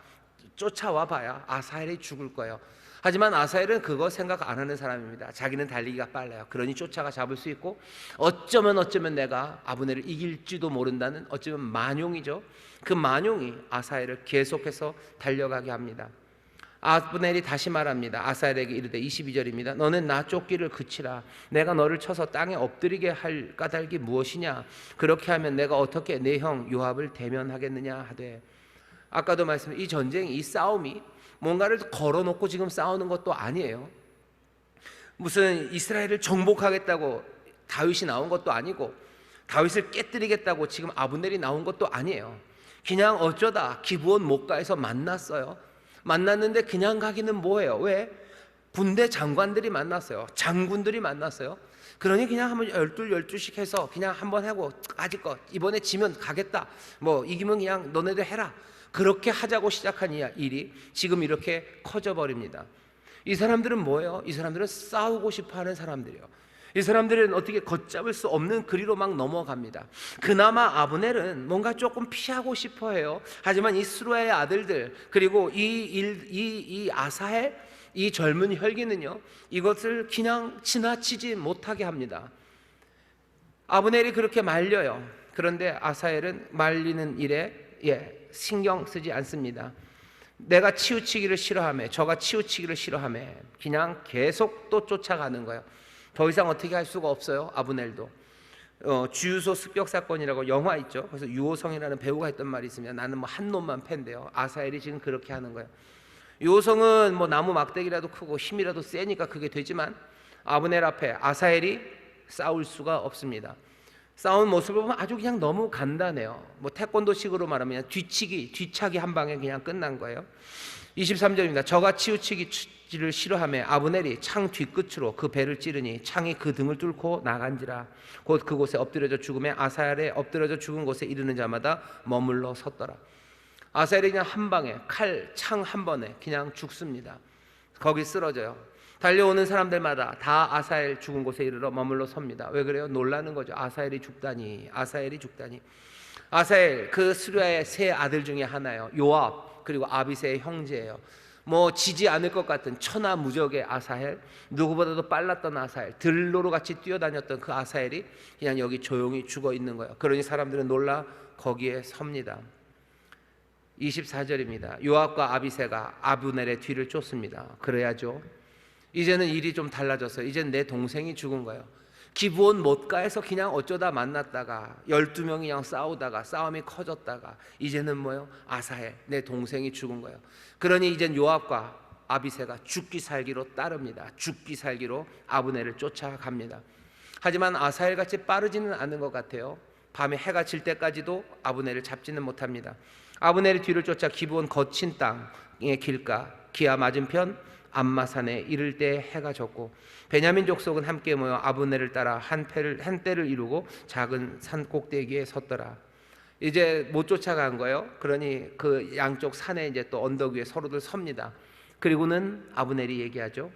쫓아와 봐야 아사엘이 죽을 거예요. 하지만 아사엘은 그거 생각 안 하는 사람입니다. 자기는 달리기가 빨라요. 그러니 쫓아가 잡을 수 있고, 어쩌면 내가 아브넬을 이길지도 모른다는 어쩌면 만용이죠. 그 만용이 아사엘을 계속해서 달려가게 합니다. 아브넬이 다시 말합니다. 아사엘에게 이르되 22절입니다. 너는 나 쫓기를 그치라. 내가 너를 쳐서 땅에 엎드리게 할 까닭이 무엇이냐? 그렇게 하면 내가 어떻게 내 형 요압을 대면하겠느냐 하되, 아까도 말씀드린 이 전쟁이, 이 싸움이 뭔가를 걸어놓고 지금 싸우는 것도 아니에요. 무슨 이스라엘을 정복하겠다고 다윗이 나온 것도 아니고, 다윗을 깨뜨리겠다고 지금 아브넬이 나온 것도 아니에요. 그냥 어쩌다 기브온 목가에서 만났어요. 만났는데 그냥 가기는 뭐예요? 왜? 군대 장관들이 만났어요. 장군들이 만났어요. 그러니 그냥 한번 12씩 해서 그냥 한번 하고, 아직껏 이번에 지면 가겠다, 뭐 이기면 그냥 너네들 해라, 그렇게 하자고 시작한 일이 지금 이렇게 커져버립니다. 이 사람들은 뭐예요? 이 사람들은 싸우고 싶어하는 사람들이에요. 이 사람들은 어떻게 걷잡을 수 없는 그리로 막 넘어갑니다. 그나마 아브넬은 뭔가 조금 피하고 싶어해요. 하지만 이 스루야의 아들들, 그리고 이 아사엘, 이 젊은 혈기는요, 이것을 그냥 지나치지 못하게 합니다. 아브넬이 그렇게 말려요. 그런데 아사엘은 말리는 일에 신경 쓰지 않습니다. 내가 치우치기를 싫어하며 저가 치우치기를 싫어하며 그냥 계속 또 쫓아가는 거예요. 더 이상 어떻게 할 수가 없어요. 아브넬도 주유소 습격 사건이라고 영화 있죠. 그래서 유호성이라는 배우가 했던 말이 있습니다. 나는 뭐 한 놈만 팬데요. 아사엘이 지금 그렇게 하는 거예요. 유호성은 뭐 나무 막대기라도 크고 힘이라도 세니까 그게 되지만, 아브넬 앞에 아사엘이 싸울 수가 없습니다. 싸운 모습을 보면 아주 그냥 너무 간단해요. 뭐 태권도식으로 말하면 뒤차기 한 방에 그냥 끝난 거예요. 23절입니다. 저가 치우치기를 싫어하며 아브넬이 창 뒤끝으로 그 배를 찌르니 창이 그 등을 뚫고 나간지라. 곧 그곳에 엎드려져 죽음에 아사엘의 엎드려져 죽은 곳에 이르는 자마다 머물러 섰더라. 아사엘이 그냥 한 방에 창 한 번에 그냥 죽습니다. 거기 쓰러져요. 달려오는 사람들마다 다 아사엘 죽은 곳에 이르러 머물러 섭니다. 왜 그래요? 놀라는 거죠. 아사엘이 죽다니. 아사엘 그 스루야의 세 아들 중에 하나예요. 요압 그리고 아비새의 형제예요. 뭐 지지 않을 것 같은 천하무적의 아사엘, 누구보다도 빨랐던 아사엘, 들로로 같이 뛰어다녔던 그 아사엘이 그냥 여기 조용히 죽어 있는 거예요. 그러니 사람들은 놀라 거기에 섭니다. 24절입니다. 요압과 아비새가 아브넬의 뒤를 쫓습니다. 그래야죠. 이제는 일이 좀 달라졌어요. 이제는 내 동생이 죽은 거예요. 기브온 못가에서 그냥 어쩌다 만났다가 12명이 그냥 싸우다가 싸움이 커졌다가 이제는 뭐예요? 아사헬 내 동생이 죽은 거예요. 그러니 이젠 요압과 아비새가 죽기 살기로 따릅니다. 죽기 살기로 아브넬을 쫓아갑니다. 하지만 아사헬 같이 빠르지는 않은 것 같아요. 밤에 해가 질 때까지도 아브넬을 잡지는 못합니다. 아브넬이 뒤를 쫓아 기브온 거친 땅의 길가 기아 맞은편 암마산에 이를 때 해가 졌고 베냐민 족속은 함께 모여 아브넬을 따라 한 때를 이루고 작은 산 꼭대기에 섰더라. 이제 못 쫓아간 거예요. 그러니 그 양쪽 산에 이제 또 언덕 위에 서로들 섭니다. 그리고는 아브넬이 얘기하죠.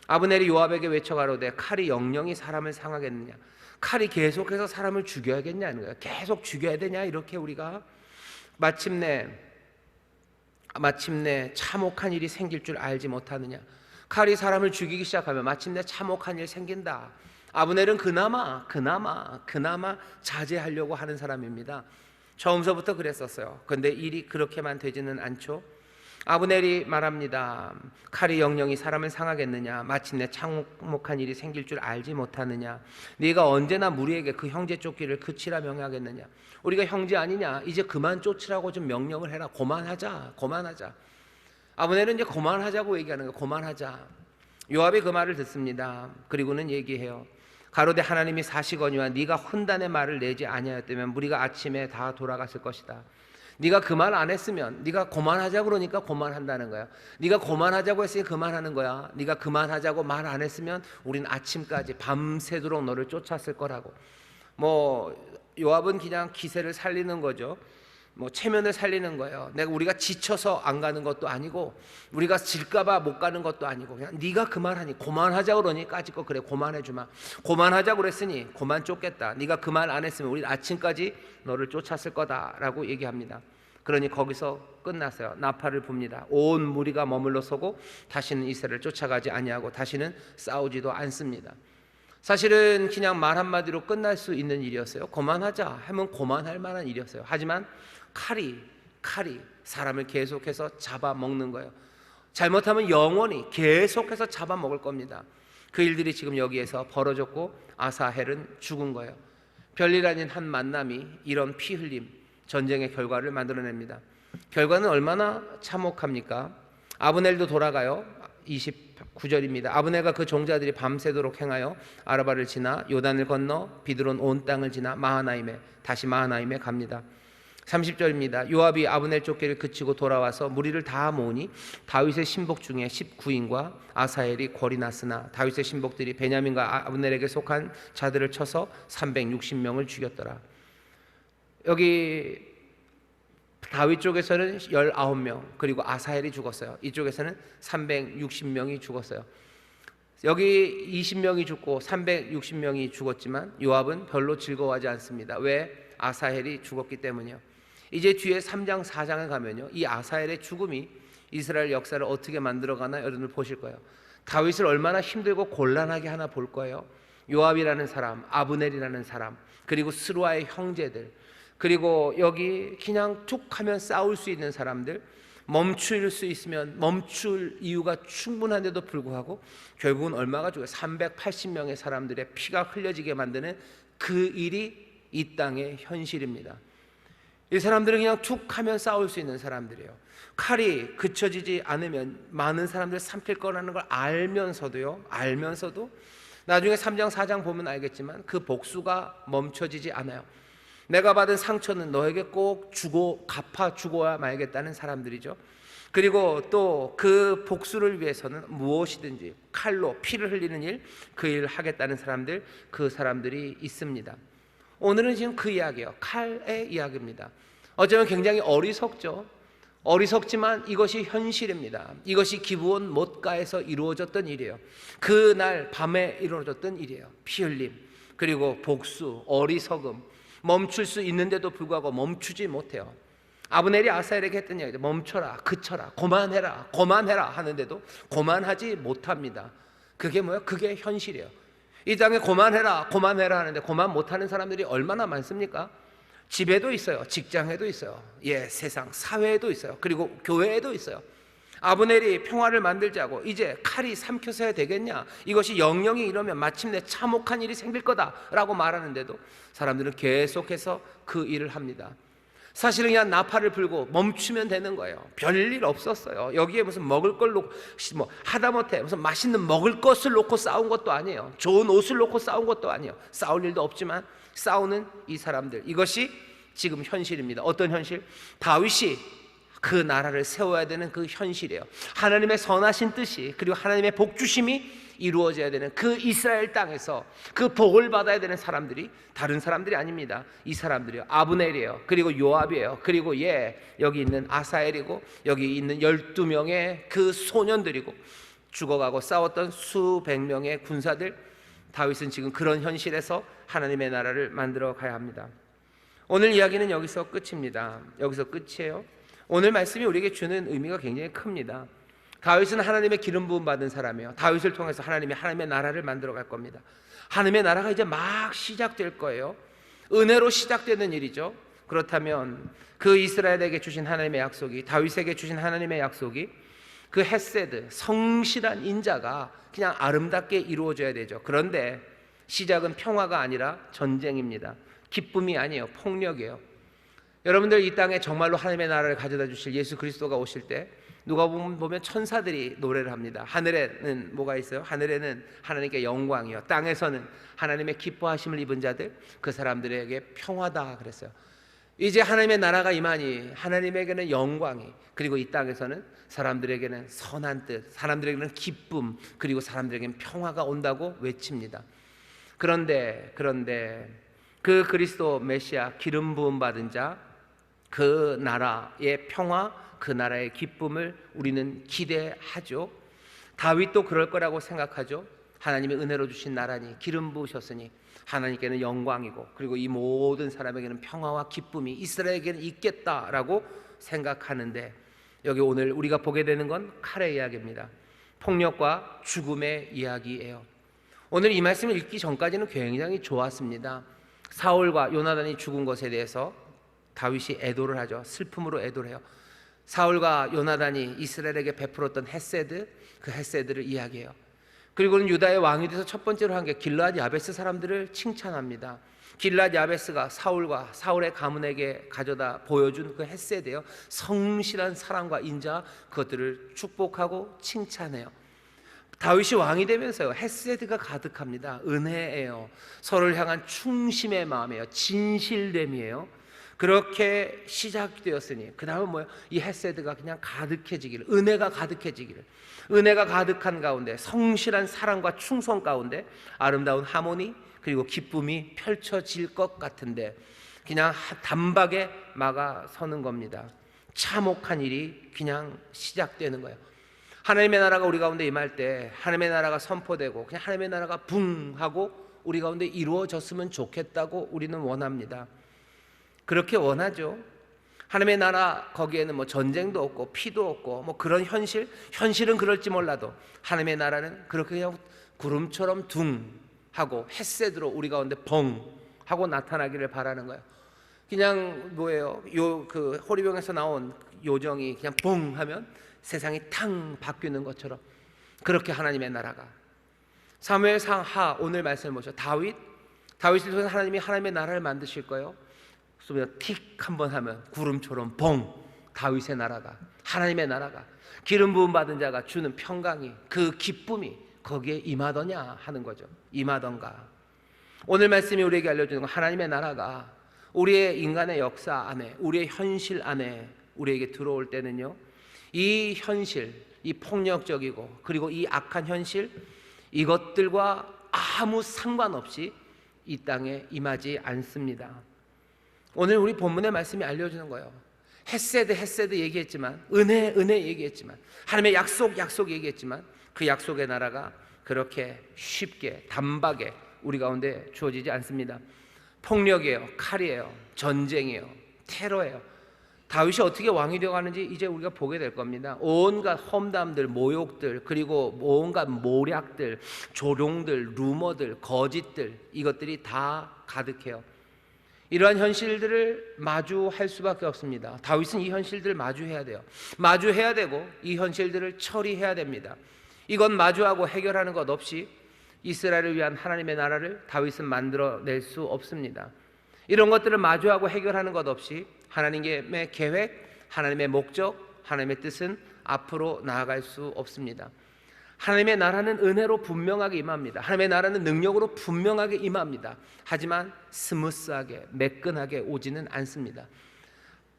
아브넬이 요압에게 외쳐가로되 칼이 영영이 사람을 상하겠느냐, 칼이 계속해서 사람을 죽여야겠냐는 거예요. 계속 죽여야 되냐 이렇게 우리가 마침내 참혹한 일이 생길 줄 알지 못하느냐. 칼이 사람을 죽이기 시작하면 마침내 참혹한 일 생긴다. 아브넬은 그나마 자제하려고 하는 사람입니다. 처음서부터 그랬었어요. 그런데 일이 그렇게만 되지는 않죠. 아브넬이 말합니다. 칼이 영영이 사람을 상하겠느냐, 마침내 참혹한 일이 생길 줄 알지 못하느냐. 네가 언제나 무리에게 그 형제 쫓기를 그치라 명하겠느냐. 우리가 형제 아니냐, 이제 그만 쫓으라고 좀 명령을 해라. 그만하자. 아브넬은 이제 그만하자고 얘기하는 거예요. 그만하자. 요압이 그 말을 듣습니다. 그리고는 얘기해요. 가로되 하나님이 사시거니와 네가 혼단의 말을 내지 아니하였다면 무리가 아침에 다 돌아갔을 것이다. 네가 그 말 안 했으면, 네가 그만하자고 그러니까 그만한다는 거야. 네가 그만하자고 했으니 그만하는 거야. 네가 그만하자고 말 안 했으면 우린 아침까지 밤새도록 너를 쫓았을 거라고. 요압은 그냥 기세를 살리는 거죠. 체면을 살리는 거예요. 우리가 지쳐서 안 가는 것도 아니고 우리가 질까봐 못 가는 것도 아니고 그냥 네가 그만하니 그만하자고 그러니 까짓 거 그래 그만해주마. 그만하자고 그랬으니 그만 쫓겠다. 네가 그 말 안 했으면 우리 아침까지 너를 쫓았을 거다라고 얘기합니다. 그러니 거기서 끝났어요. 나팔을 붑니다. 온 무리가 머물러 서고 다시는 이스라엘을 쫓아가지 아니하고 다시는 싸우지도 않습니다. 사실은 그냥 말 한마디로 끝날 수 있는 일이었어요. 그만하자 하면 그만할 만한 일이었어요. 하지만 칼이 사람을 계속해서 잡아먹는 거예요. 잘못하면 영원히 계속해서 잡아먹을 겁니다. 그 일들이 지금 여기에서 벌어졌고 아사헬은 죽은 거예요. 별일 아닌 한 만남이 이런 피 흘림, 전쟁의 결과를 만들어냅니다. 결과는 얼마나 참혹합니까? 아브넬도 돌아가요. 29절입니다. 아브넬과 그 종자들이 밤새도록 행하여 아라바를 지나 요단을 건너 비드론 온 땅을 지나 다시 마하나임에 갑니다. 30절입니다. 요압이 아브넬 쫓기를 그치고 돌아와서 무리를 다 모으니 다윗의 신복 중에 19인과 아사헬이 궐이 났으나 다윗의 신복들이 베냐민과 아브넬에게 속한 자들을 쳐서 360명을 죽였더라. 여기 다윗 쪽에서는 19명 그리고 아사헬이 죽었어요. 이쪽에서는 360명이 죽었어요. 여기 20명이 죽고 360명이 죽었지만 요압은 별로 즐거워하지 않습니다. 왜? 아사헬이 죽었기 때문이요. 이제 뒤에 3장 4장에 가면요, 이 아사헬의 죽음이 이스라엘 역사를 어떻게 만들어가나 여러분들 보실 거예요. 다윗을 얼마나 힘들고 곤란하게 하나 볼 거예요. 요압이라는 사람, 아브넬이라는 사람, 그리고 스루아의 형제들, 그리고 여기 그냥 툭 하면 싸울 수 있는 사람들, 멈출 수 있으면 멈출 이유가 충분한데도 불구하고 결국은 얼마가 죽어요? 380명의 사람들의 피가 흘려지게 만드는 그 일이 이 땅의 현실입니다. 이 사람들은 그냥 툭 하면 싸울 수 있는 사람들이에요. 칼이 그쳐지지 않으면 많은 사람들을 삼킬 거라는 걸 알면서도 나중에 3장 4장 보면 알겠지만 그 복수가 멈춰지지 않아요. 내가 받은 상처는 너에게 꼭 갚아 주고야 말겠다는 사람들이죠. 그리고 또 그 복수를 위해서는 무엇이든지 칼로 피를 흘리는 일, 그 일을 하겠다는 사람들, 그 사람들이 있습니다. 오늘은 지금 그 이야기예요. 칼의 이야기입니다. 어쩌면 굉장히 어리석죠. 어리석지만 이것이 현실입니다. 이것이 기브온 못가에서 이루어졌던 일이에요. 그날 밤에 이루어졌던 일이에요. 피 흘림, 그리고 복수, 어리석음, 멈출 수 있는데도 불구하고 멈추지 못해요. 아브넬이 아사헬에게 했던 이야기죠. 멈춰라, 그쳐라, 그만해라 하는데도 그만하지 못합니다. 그게 뭐예요? 그게 현실이에요. 이 땅에 그만해라 하는데 그만 못하는 사람들이 얼마나 많습니까? 집에도 있어요. 직장에도 있어요. 세상 사회에도 있어요. 그리고 교회에도 있어요. 아브넬이 평화를 만들자고 이제 칼이 삼켜서야 되겠냐, 이것이 영영이 이러면 마침내 참혹한 일이 생길 거다라고 말하는데도 사람들은 계속해서 그 일을 합니다. 사실은 그냥 나팔을 불고 멈추면 되는 거예요. 별일 없었어요. 여기에 무슨 먹을 걸 놓고 뭐 하다못해 무슨 맛있는 먹을 것을 놓고 싸운 것도 아니에요. 좋은 옷을 놓고 싸운 것도 아니에요. 싸울 일도 없지만 싸우는 이 사람들, 이것이 지금 현실입니다. 어떤 현실? 다윗이 그 나라를 세워야 되는 그 현실이에요. 하나님의 선하신 뜻이, 그리고 하나님의 복주심이 이루어져야 되는 그 이스라엘 땅에서 그 복을 받아야 되는 사람들이 다른 사람들이 아닙니다. 이 사람들이요, 아브넬이에요, 그리고 요압이에요, 그리고 여기 있는 아사엘이고, 여기 있는 12명의 그 소년들이고, 죽어가고 싸웠던 수백 명의 군사들. 다윗은 지금 그런 현실에서 하나님의 나라를 만들어 가야 합니다. 오늘 이야기는 여기서 끝입니다. 여기서 끝이에요. 오늘 말씀이 우리에게 주는 의미가 굉장히 큽니다. 다윗은 하나님의 기름 부음 받은 사람이에요. 다윗을 통해서 하나님의 나라를 만들어 갈 겁니다. 하나님의 나라가 이제 막 시작될 거예요. 은혜로 시작되는 일이죠. 그렇다면 그 이스라엘에게 주신 하나님의 약속이, 다윗에게 주신 하나님의 약속이, 그 헤세드, 성실한 인자가 그냥 아름답게 이루어져야 되죠. 그런데 시작은 평화가 아니라 전쟁입니다. 기쁨이 아니에요, 폭력이에요. 여러분들, 이 땅에 정말로 하나님의 나라를 가져다 주실 예수 그리스도가 오실 때 누가 보면 천사들이 노래를 합니다. 하늘에는 뭐가 있어요? 하늘에는 하나님께 영광이요, 땅에서는 하나님의 기뻐하심을 입은 자들, 그 사람들에게 평화다 그랬어요. 이제 하나님의 나라가 임하니 하나님에게는 영광이, 그리고 이 땅에서는 사람들에게는 선한 뜻, 사람들에게는 기쁨, 그리고 사람들에게는 평화가 온다고 외칩니다. 그런데 그 그리스도 메시아 기름 부음 받은 자, 그 나라의 평화, 그 나라의 기쁨을 우리는 기대하죠. 다윗도 그럴 거라고 생각하죠. 하나님의 은혜로 주신 나라니, 기름 부으셨으니 하나님께는 영광이고, 그리고 이 모든 사람에게는 평화와 기쁨이 이스라엘에게는 있겠다라고 생각하는데, 여기 오늘 우리가 보게 되는 건 칼의 이야기입니다. 폭력과 죽음의 이야기예요. 오늘 이 말씀을 읽기 전까지는 굉장히 좋았습니다. 사울과 요나단이 죽은 것에 대해서 다윗이 애도를 하죠. 슬픔으로 애도를 해요. 사울과 요나단이 이스라엘에게 베풀었던 헤세드, 그 헤세드를 이야기해요. 그리고는 유다의 왕이 돼서 첫 번째로 한 게 길르앗 야베스 사람들을 칭찬합니다. 길르앗 야베스가 사울과 사울의 가문에게 가져다 보여준 그 헤세드예요. 성실한 사랑과 인자, 그것들을 축복하고 칭찬해요. 다윗이 왕이 되면서요, 헤세드가 가득합니다. 은혜예요. 서로를 향한 충심의 마음이에요. 진실됨이에요. 그렇게 시작되었으니 그 다음은 뭐예요? 이 헤세드가 그냥 가득해지기를, 은혜가 가득해지기를, 은혜가 가득한 가운데 성실한 사랑과 충성 가운데 아름다운 하모니, 그리고 기쁨이 펼쳐질 것 같은데 그냥 단박에 막아서는 겁니다. 참혹한 일이 그냥 시작되는 거예요. 하나님의 나라가 우리 가운데 임할 때, 하나님의 나라가 선포되고 그냥 하나님의 나라가 붕 하고 우리 가운데 이루어졌으면 좋겠다고 우리는 원합니다. 그렇게 원하죠. 하나님의 나라, 거기에는 뭐 전쟁도 없고 피도 없고 뭐 그런 현실은 그럴지 몰라도 하나님의 나라는 그렇게 그냥 구름처럼 둥 하고 햇새드로 우리 가운데 벙 하고 나타나기를 바라는 거예요. 그냥 뭐예요? 그 호리병에서 나온 요정이 그냥 벙 하면 세상이 탕 바뀌는 것처럼 그렇게 하나님의 나라가. 사무엘상 하, 오늘 말씀을 보죠. 다윗을 통해서 하나님이 하나님의 나라를 만드실 거예요. 틱 한번 하면 구름처럼 벙, 다윗의 나라가, 하나님의 나라가, 기름 부음 받은 자가 주는 평강이, 그 기쁨이 거기에 임하더냐 하는 거죠. 임하던가. 오늘 말씀이 우리에게 알려주는 건 하나님의 나라가 우리의 인간의 역사 안에, 우리의 현실 안에 우리에게 들어올 때는요, 이 현실, 이 폭력적이고 그리고 이 악한 현실, 이것들과 아무 상관없이 이 땅에 임하지 않습니다. 오늘 우리 본문의 말씀이 알려주는 거예요. 헤세드 얘기했지만, 은혜 얘기했지만, 하나님의 약속 얘기했지만, 그 약속의 나라가 그렇게 쉽게 단박에 우리 가운데 주어지지 않습니다. 폭력이에요, 칼이에요, 전쟁이에요, 테러예요. 다윗이 어떻게 왕이 되어가는지 이제 우리가 보게 될 겁니다. 온갖 험담들, 모욕들, 그리고 온갖 모략들, 조롱들, 루머들, 거짓들, 이것들이 다 가득해요. 이러한 현실들을 마주할 수밖에 없습니다. 다윗은 이 현실들을 마주해야 돼요. 마주해야 되고 이 현실들을 처리해야 됩니다. 이건 마주하고 해결하는 것 없이 이스라엘을 위한 하나님의 나라를 다윗은 만들어낼 수 없습니다. 이런 것들을 마주하고 해결하는 것 없이 하나님의 계획, 하나님의 목적, 하나님의 뜻은 앞으로 나아갈 수 없습니다. 하나님의 나라는 은혜로 분명하게 임합니다. 하나님의 나라는 능력으로 분명하게 임합니다. 하지만 스무스하게 매끈하게 오지는 않습니다.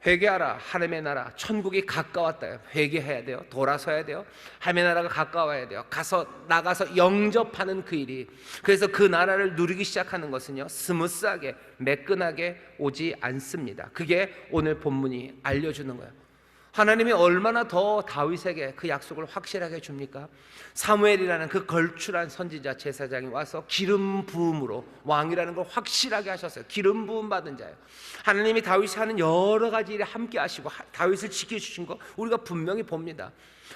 회개하라, 하나님의 나라, 천국이 가까웠다. 회개해야 돼요. 돌아서야 돼요. 하나님의 나라가 가까워야 돼요. 나가서 영접하는 그 일이, 그래서 그 나라를 누리기 시작하는 것은요, 스무스하게 매끈하게 오지 않습니다. 그게 오늘 본문이 알려주는 거예요. 하나님이 얼마나 더 다윗에게 그 약속을 확실하게 줍니까? 사무엘이라는 그 걸출한 선지자 제사장이 와서 기름 부음으로 왕이라는 걸 확실하게 하셨어요. 기름 부음 받은 자예요. 하나님이 다윗이 하는 여러 가지 일에 함께 하시고 다윗을 지켜주신 거 우리가 분명히 봅니다.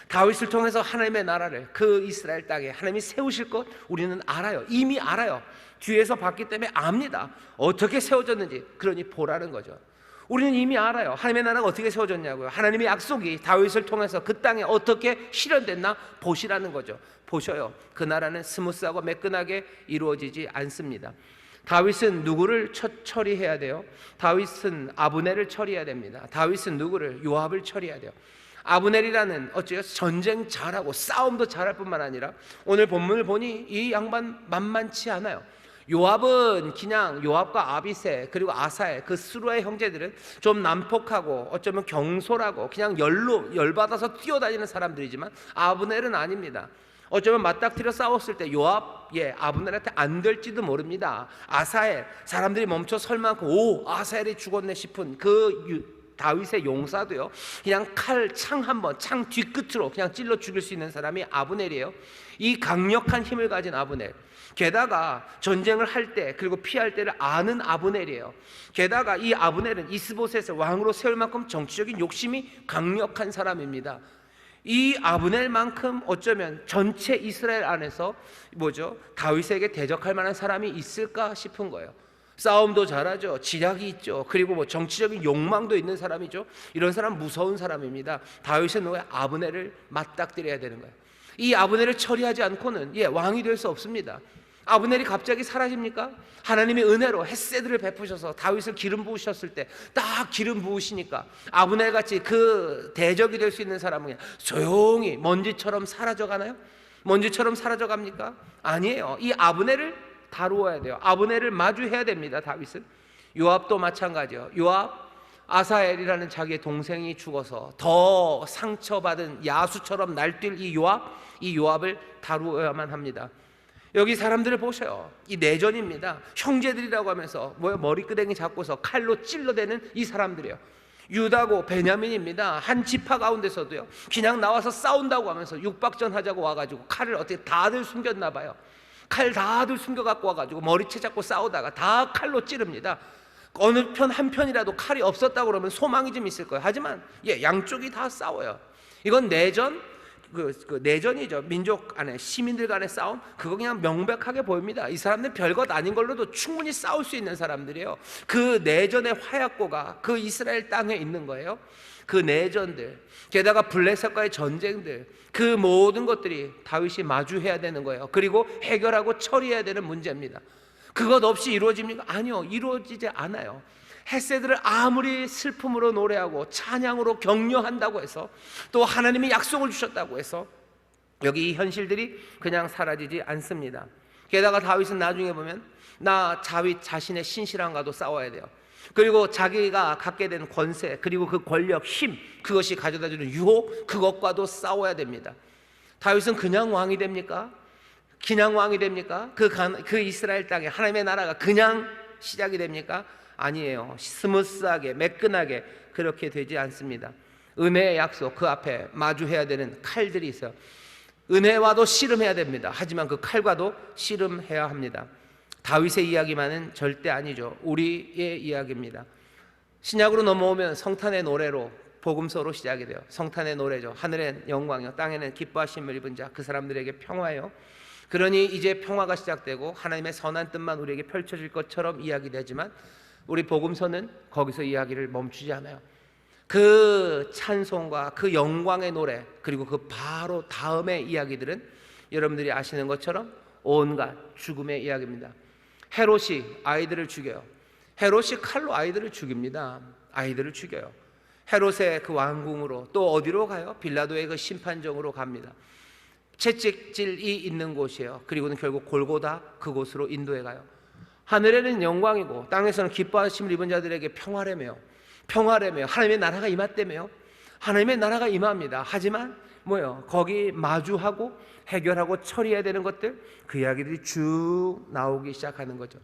다윗을 통해서 하나님의 나라를 그 이스라엘 땅에 하나님이 세우실 것 우리는 알아요. 이미 알아요. 뒤에서 봤기 때문에 압니다. 어떻게 세워졌는지. 그러니 보라는 거죠. 우리는 이미 알아요. 하나님의 나라가 어떻게 세워졌냐고요. 하나님의 약속이 다윗을 통해서 그 땅에 어떻게 실현됐나 보시라는 거죠. 보셔요. 그 나라는 스무스하고 매끈하게 이루어지지 않습니다. 다윗은 누구를 처리해야 돼요? 다윗은 아브넬을 처리해야 됩니다. 다윗은 누구를? 요압을 처리해야 돼요. 아브넬이라는 어째요? 전쟁 잘하고 싸움도 잘할 뿐만 아니라 오늘 본문을 보니 이 양반 만만치 않아요. 요압은 그냥 요압과 아비새 그리고 아사엘 그 스루의 형제들은 좀 난폭하고 어쩌면 경솔하고 그냥 열받아서 뛰어다니는 사람들이지만 아브넬은 아닙니다. 어쩌면 맞닥뜨려 싸웠을 때 요압 아브넬한테 안 될지도 모릅니다. 아사엘 사람들이 멈춰 설 만큼 오 아사엘이 죽었네 싶은 그 다윗의 용사도요 그냥 창 한번 창 뒤끝으로 그냥 찔러 죽일 수 있는 사람이 아브넬이에요. 이 강력한 힘을 가진 아브넬, 게다가 전쟁을 할 때 그리고 피할 때를 아는 아브넬이에요. 게다가 이 아브넬은 이스보셋을 왕으로 세울 만큼 정치적인 욕심이 강력한 사람입니다. 이 아브넬만큼 어쩌면 전체 이스라엘 안에서 다윗에게 대적할 만한 사람이 있을까 싶은 거예요. 싸움도 잘하죠. 지략이 있죠. 그리고 정치적인 욕망도 있는 사람이죠. 이런 사람 무서운 사람입니다. 다윗은 왜 아브넬을 맞닥뜨려야 되는 거예요. 이 아브넬을 처리하지 않고는 왕이 될 수 없습니다. 아브넬이 갑자기 사라집니까? 하나님의 은혜로 헷세드를 베푸셔서 다윗을 기름 부으셨을 때 딱 기름 부으시니까 아브넬같이 그 대적이 될 수 있는 사람은 그냥 조용히 먼지처럼 사라져가나요? 먼지처럼 사라져갑니까? 아니에요. 이 아브넬을 다루어야 돼요. 아브넬을 마주해야 됩니다. 다윗은. 요압도 마찬가지예요. 요압, 아사엘이라는 자기의 동생이 죽어서 더 상처받은 야수처럼 날뛸 이 요압을 다루어야만 합니다. 여기 사람들을 보셔요. 이 내전입니다. 형제들이라고 하면서 머리끄댕이 잡고서 칼로 찔러대는 이 사람들이에요. 유다고 베냐민입니다. 한 지파 가운데서도요 그냥 나와서 싸운다고 하면서 육박전 하자고 와가지고 칼을 어떻게 다들 숨겼나 봐요. 칼 다들 숨겨갖고 와가지고 머리채 잡고 싸우다가 다 칼로 찌릅니다. 어느 편 한 편이라도 칼이 없었다고 그러면 소망이 좀 있을 거예요. 하지만 양쪽이 다 싸워요. 이건 내전, 그 내전이죠. 민족 안에 시민들 간의 싸움. 그거 그냥 명백하게 보입니다. 이 사람들 별것 아닌 걸로도 충분히 싸울 수 있는 사람들이에요. 그 내전의 화약고가 그 이스라엘 땅에 있는 거예요. 그 내전들, 게다가 블레셋과의 전쟁들, 그 모든 것들이 다윗이 마주해야 되는 거예요. 그리고 해결하고 처리해야 되는 문제입니다. 그것 없이 이루어집니까? 아니요, 이루어지지 않아요. 헷세들을 아무리 슬픔으로 노래하고 찬양으로 격려한다고 해서 또 하나님이 약속을 주셨다고 해서 여기 이 현실들이 그냥 사라지지 않습니다. 게다가 다윗은 나중에 보면 다윗 자신의 신실함과도 싸워야 돼요. 그리고 자기가 갖게 된 권세 그리고 그 권력, 힘, 그것이 가져다주는 유혹, 그것과도 싸워야 됩니다. 다윗은 그냥 왕이 됩니까? 그냥 왕이 됩니까? 그 이스라엘 땅에 하나님의 나라가 그냥 시작이 됩니까? 아니에요. 스무스하게 매끈하게 그렇게 되지 않습니다. 은혜의 약속, 그 앞에 마주해야 되는 칼들이 있어요. 은혜와도 씨름해야 됩니다. 하지만 그 칼과도 씨름해야 합니다. 다윗의 이야기만은 절대 아니죠. 우리의 이야기입니다. 신약으로 넘어오면 성탄의 노래로 복음서로 시작이 돼요. 성탄의 노래죠. 하늘엔 영광이요 땅에는 기뻐하심을 입은 자, 그 사람들에게 평화요. 그러니 이제 평화가 시작되고 하나님의 선한 뜻만 우리에게 펼쳐질 것처럼 이야기되지만 우리 복음서는 거기서 이야기를 멈추지 않아요. 그 찬송과 그 영광의 노래, 그리고 그 바로 다음의 이야기들은 여러분들이 아시는 것처럼 온갖 죽음의 이야기입니다. 헤롯이 아이들을 죽여요. 헤롯이 칼로 아이들을 죽입니다. 아이들을 죽여요. 헤롯의 그 왕궁으로 또 어디로 가요? 빌라도의 그 심판정으로 갑니다. 채찍질이 있는 곳이에요. 그리고는 결국 골고다 그곳으로 인도해 가요. 하늘에는 영광이고 땅에서는 기뻐하심을 입은 자들에게 평화래며, 평화래며, 하나님의 나라가 임했다며요. 하나님의 나라가 임합니다. 하지만 뭐요? 거기 마주하고 해결하고 처리해야 되는 것들, 그 이야기들이 쭉 나오기 시작하는 거죠.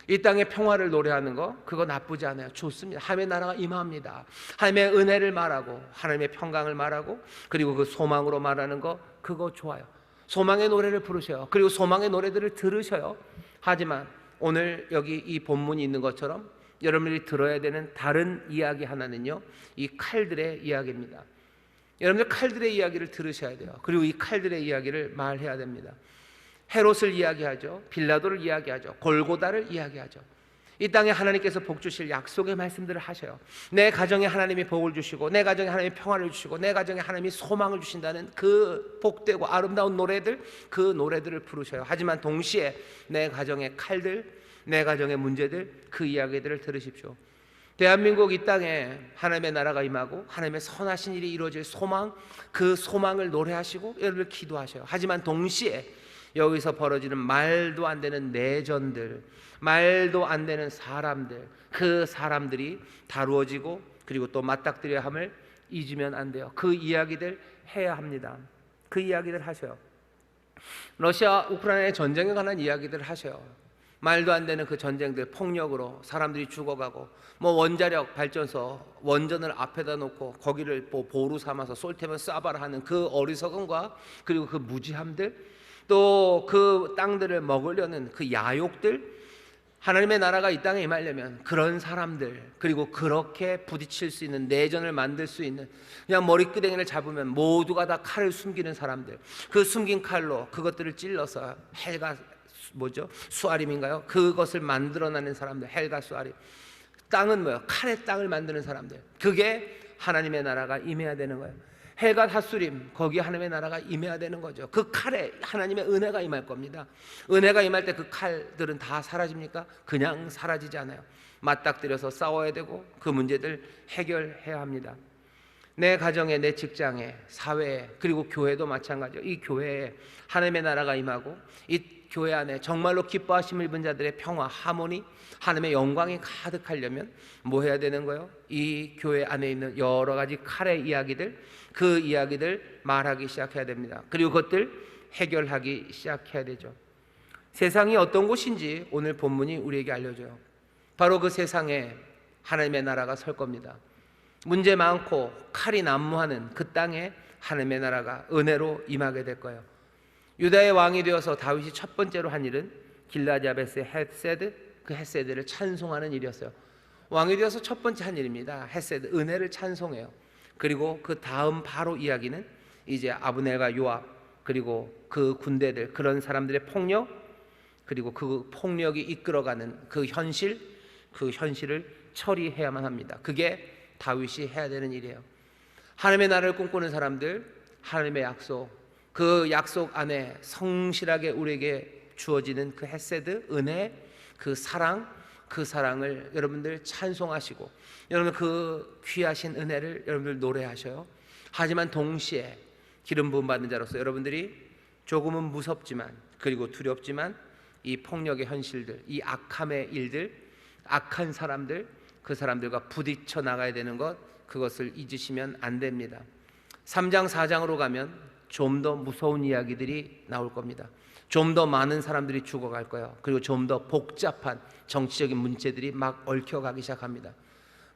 이 땅의 평화를 노래하는 거, 그거 나쁘지 않아요. 좋습니다. 하나님의 나라가 임합니다. 하나님의 은혜를 말하고 하나님의 평강을 말하고 그리고 그 소망으로 말하는 거, 그거 좋아요. 소망의 노래를 부르셔요. 그리고 소망의 노래들을 들으셔요. 하지만 오늘 여기 이 본문이 있는 것처럼 여러분들이 들어야 되는 다른 이야기 하나는요, 이 칼들의 이야기입니다. 여러분들 칼들의 이야기를 들으셔야 돼요. 그리고 이 칼들의 이야기를 말해야 됩니다. 헤롯을 이야기하죠. 빌라도를 이야기하죠. 골고다를 이야기하죠. 이 땅에 하나님께서 복 주실 약속의 말씀들을 하셔요. 내 가정에 하나님이 복을 주시고 내 가정에 하나님이 평화를 주시고 내 가정에 하나님이 소망을 주신다는 그 복되고 아름다운 노래들, 그 노래들을 부르셔요. 하지만 동시에 내 가정의 칼들, 내 가정의 문제들, 그 이야기들을 들으십시오. 대한민국 이 땅에 하나님의 나라가 임하고 하나님의 선하신 일이 이루어질 소망, 그 소망을 노래하시고 여러분들 기도하셔요. 하지만 동시에 여기서 벌어지는 말도 안 되는 내전들, 말도 안 되는 사람들, 그 사람들이 다루어지고 그리고 또 맞닥뜨려야 함을 잊으면 안 돼요. 그 이야기들 해야 합니다. 그 이야기들 하셔요. 러시아 우크라이나의 전쟁에 관한 이야기들 하셔요. 말도 안 되는 그 전쟁들, 폭력으로 사람들이 죽어가고, 뭐 원자력 발전소 원전을 앞에다 놓고 거기를 보루 삼아서 쏠 테면 쏴봐라 하는 그 어리석음과 그리고 그 무지함들, 또 그 땅들을 먹으려는 그 야욕들, 하나님의 나라가 이 땅에 임하려면 그런 사람들, 그리고 그렇게 부딪힐 수 있는, 내전을 만들 수 있는, 그냥 머리끄댕이를 잡으면 모두가 다 칼을 숨기는 사람들, 그 숨긴 칼로 그것들을 찔러서 헬가 수아림인가요? 그것을 만들어내는 사람들, 헬가 수아림. 땅은 뭐예요? 칼의 땅을 만드는 사람들. 그게 하나님의 나라가 임해야 되는 거예요. 헬가 핫수림, 거기에 하나님의 나라가 임해야 되는 거죠. 그 칼에 하나님의 은혜가 임할 겁니다. 은혜가 임할 때 그 칼들은 다 사라집니까? 그냥 사라지지 않아요. 맞닥뜨려서 싸워야 되고 그 문제들 해결해야 합니다. 내 가정에, 내 직장에, 사회에, 그리고 교회도 마찬가지예요. 이 교회에 하나님의 나라가 임하고 이 교회 안에 정말로 기뻐하심을 입은 자들의 평화, 하모니, 하나님의 영광이 가득하려면 뭐 해야 되는 거예요? 이 교회 안에 있는 여러 가지 칼의 이야기들, 그 이야기들 말하기 시작해야 됩니다. 그리고 그것들 해결하기 시작해야 되죠. 세상이 어떤 곳인지 오늘 본문이 우리에게 알려줘요. 바로 그 세상에 하나님의 나라가 설 겁니다. 문제 많고 칼이 난무하는 그 땅에 하나님의 나라가 은혜로 임하게 될 거예요. 유다의 왕이 되어서 다윗이 첫 번째로 한 일은 길르앗 야베스의 헤세드, 그 헤세드를 찬송하는 일이었어요. 왕이 되어서 첫 번째 한 일입니다. 헤세드, 은혜를 찬송해요. 그리고 그 다음 바로 이야기는 이제 아브넬과 요압, 그리고 그 군대들, 그런 사람들의 폭력, 그리고 그 폭력이 이끌어가는 그 현실, 그 현실을 처리해야만 합니다. 그게 다윗이 해야 되는 일이에요. 하나님의 나라를 꿈꾸는 사람들, 하나님의 약속, 그 약속 안에 성실하게 우리에게 주어지는 그 헤세드, 은혜, 그 사랑, 그 사랑을 여러분들 찬송하시고, 여러분 그 귀하신 은혜를 여러분들 노래하셔요. 하지만 동시에 기름 부음 받는 자로서 여러분들이 조금은 무섭지만, 그리고 두렵지만 이 폭력의 현실들, 이 악함의 일들, 악한 사람들, 그 사람들과 부딪혀 나가야 되는 것, 그것을 잊으시면 안 됩니다. 3장 4장으로 가면 좀 더 무서운 이야기들이 나올 겁니다. 좀 더 많은 사람들이 죽어갈 거예요. 그리고 좀 더 복잡한 정치적인 문제들이 막 얽혀가기 시작합니다.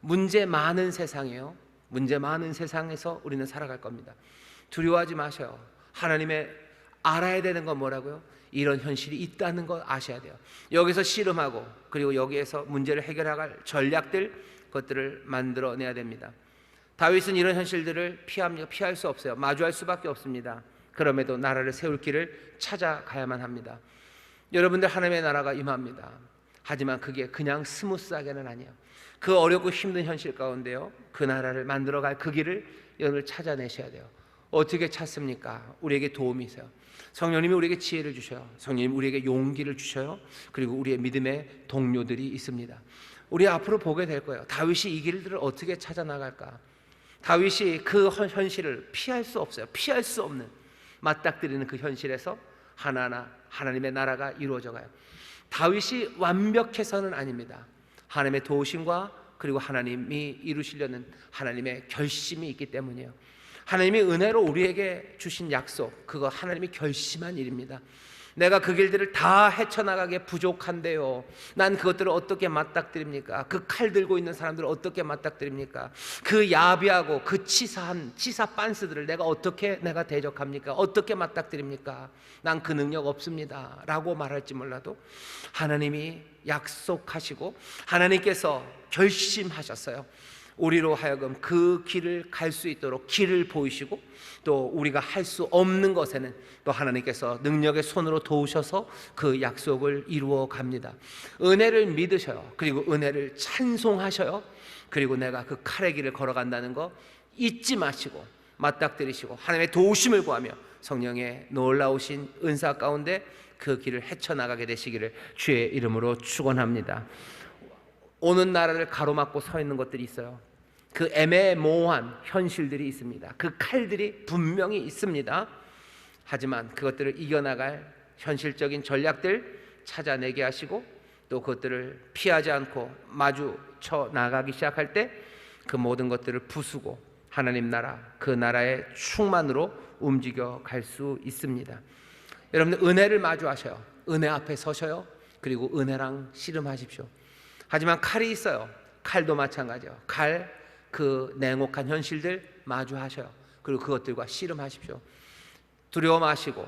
문제 많은 세상이에요. 문제 많은 세상에서 우리는 살아갈 겁니다. 두려워하지 마셔요. 하나님의 알아야 되는 건 뭐라고요? 이런 현실이 있다는 걸 아셔야 돼요. 여기서 씨름하고 그리고 여기에서 문제를 해결할 전략들, 그것들을 만들어내야 됩니다. 다윗은 이런 현실들을 피할 수 없어요. 마주할 수밖에 없습니다. 그럼에도 나라를 세울 길을 찾아가야만 합니다. 여러분들 하나님의 나라가 임합니다. 하지만 그게 그냥 스무스하게는 아니에요. 그 어렵고 힘든 현실 가운데요, 그 나라를 만들어갈 그 길을 여러분 찾아내셔야 돼요. 어떻게 찾습니까? 우리에게 도움이세요. 성령님이 우리에게 지혜를 주셔요. 성령님이 우리에게 용기를 주셔요. 그리고 우리의 믿음의 동료들이 있습니다. 우리 앞으로 보게 될 거예요. 다윗이 이 길들을 어떻게 찾아 나갈까? 다윗이 그 현실을 피할 수 없어요. 피할 수 없는, 맞닥뜨리는 그 현실에서 하나하나 하나님의 나라가 이루어져 가요. 다윗이 완벽해서는 아닙니다. 하나님의 도우심과 그리고 하나님이 이루시려는 하나님의 결심이 있기 때문이에요. 하나님이 은혜로 우리에게 주신 약속, 그거 하나님이 결심한 일입니다. 내가 그 길들을 다 헤쳐나가게 부족한데요, 난 그것들을 어떻게 맞닥뜨립니까? 그 칼 들고 있는 사람들을 어떻게 맞닥뜨립니까? 그 야비하고 그 치사한 치사 빤스들을 내가 대적합니까? 어떻게 맞닥뜨립니까? 난 그 능력 없습니다 라고 말할지 몰라도 하나님이 약속하시고 하나님께서 결심하셨어요. 우리로 하여금 그 길을 갈 수 있도록 길을 보이시고, 또 우리가 할 수 없는 것에는 또 하나님께서 능력의 손으로 도우셔서 그 약속을 이루어 갑니다. 은혜를 믿으셔요. 그리고 은혜를 찬송하셔요. 그리고 내가 그 칼의 길을 걸어간다는 거 잊지 마시고 맞닥뜨리시고 하나님의 도우심을 구하며 성령의 놀라우신 은사 가운데 그 길을 헤쳐나가게 되시기를 주의 이름으로 축원합니다. 오는 나라를 가로막고 서 있는 것들이 있어요. 그 애매모호한 현실들이 있습니다. 그 칼들이 분명히 있습니다. 하지만 그것들을 이겨나갈 현실적인 전략들 찾아내게 하시고, 또 그것들을 피하지 않고 마주쳐 나가기 시작할 때 그 모든 것들을 부수고 하나님 나라, 그 나라의 충만으로 움직여 갈 수 있습니다. 여러분들 은혜를 마주하셔요. 은혜 앞에 서셔요. 그리고 은혜랑 씨름하십시오. 하지만 칼이 있어요. 칼도 마찬가지예요. 칼, 그 냉혹한 현실들 마주하셔요. 그리고 그것들과 씨름하십시오. 두려워 마시고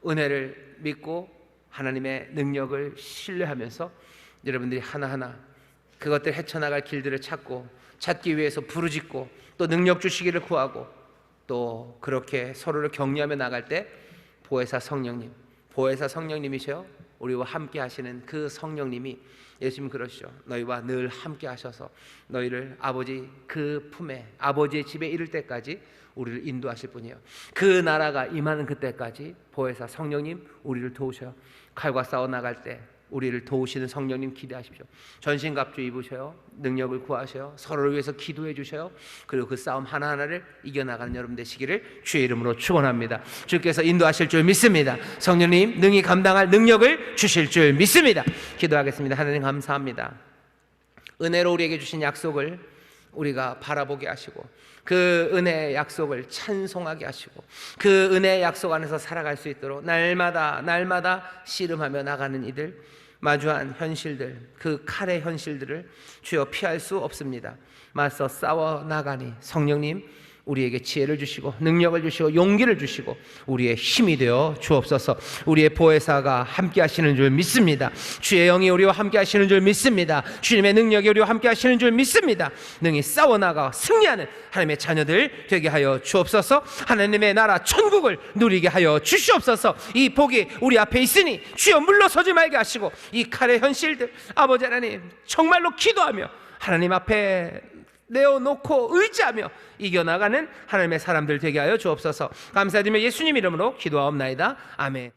은혜를 믿고 하나님의 능력을 신뢰하면서 여러분들이 하나하나 그것들 헤쳐나갈 길들을 찾기 위해서 부르짖고, 또 능력 주시기를 구하고, 또 그렇게 서로를 격려하며 나갈 때 보혜사 성령님이셔요. 우리와 함께 하시는 그 성령님이, 예수님 그러시죠. 너희와 늘 함께 하셔서 너희를 아버지 그 품에, 아버지의 집에 이를 때까지 우리를 인도하실 분이에요. 그 나라가 임하는 그때까지 보혜사 성령님 우리를 도우셔요. 칼과 싸워 나갈 때 우리를 도우시는 성령님 기대하십시오. 전신갑주 입으셔요. 능력을 구하셔요. 서로를 위해서 기도해 주셔요. 그리고 그 싸움 하나하나를 이겨나가는 여러분 되시기를 주의 이름으로 축원합니다. 주께서 인도하실 줄 믿습니다. 성령님 능히 감당할 능력을 주실 줄 믿습니다. 기도하겠습니다. 하나님 감사합니다. 은혜로 우리에게 주신 약속을 우리가 바라보게 하시고, 그 은혜의 약속을 찬송하게 하시고, 그 은혜의 약속 안에서 살아갈 수 있도록 날마다 씨름하며 나가는 이들, 마주한 현실들, 그 칼의 현실들을 주여 피할 수 없습니다. 맞서 싸워 나가니 성령님 우리에게 지혜를 주시고 능력을 주시고 용기를 주시고 우리의 힘이 되어 주옵소서. 우리의 보혜사가 함께 하시는 줄 믿습니다. 주의 영이 우리와 함께 하시는 줄 믿습니다. 주님의 능력이 우리와 함께 하시는 줄 믿습니다. 능히 싸워나가 승리하는 하나님의 자녀들 되게 하여 주옵소서. 하나님의 나라 천국을 누리게 하여 주시옵소서. 이 복이 우리 앞에 있으니 주여 물러서지 말게 하시고, 이 칼의 현실들 아버지 하나님 정말로 기도하며 하나님 앞에 내어놓고 의지하며 이겨나가는 하나님의 사람들 되게 하여 주옵소서. 감사드리며 예수님 이름으로 기도하옵나이다. 아멘.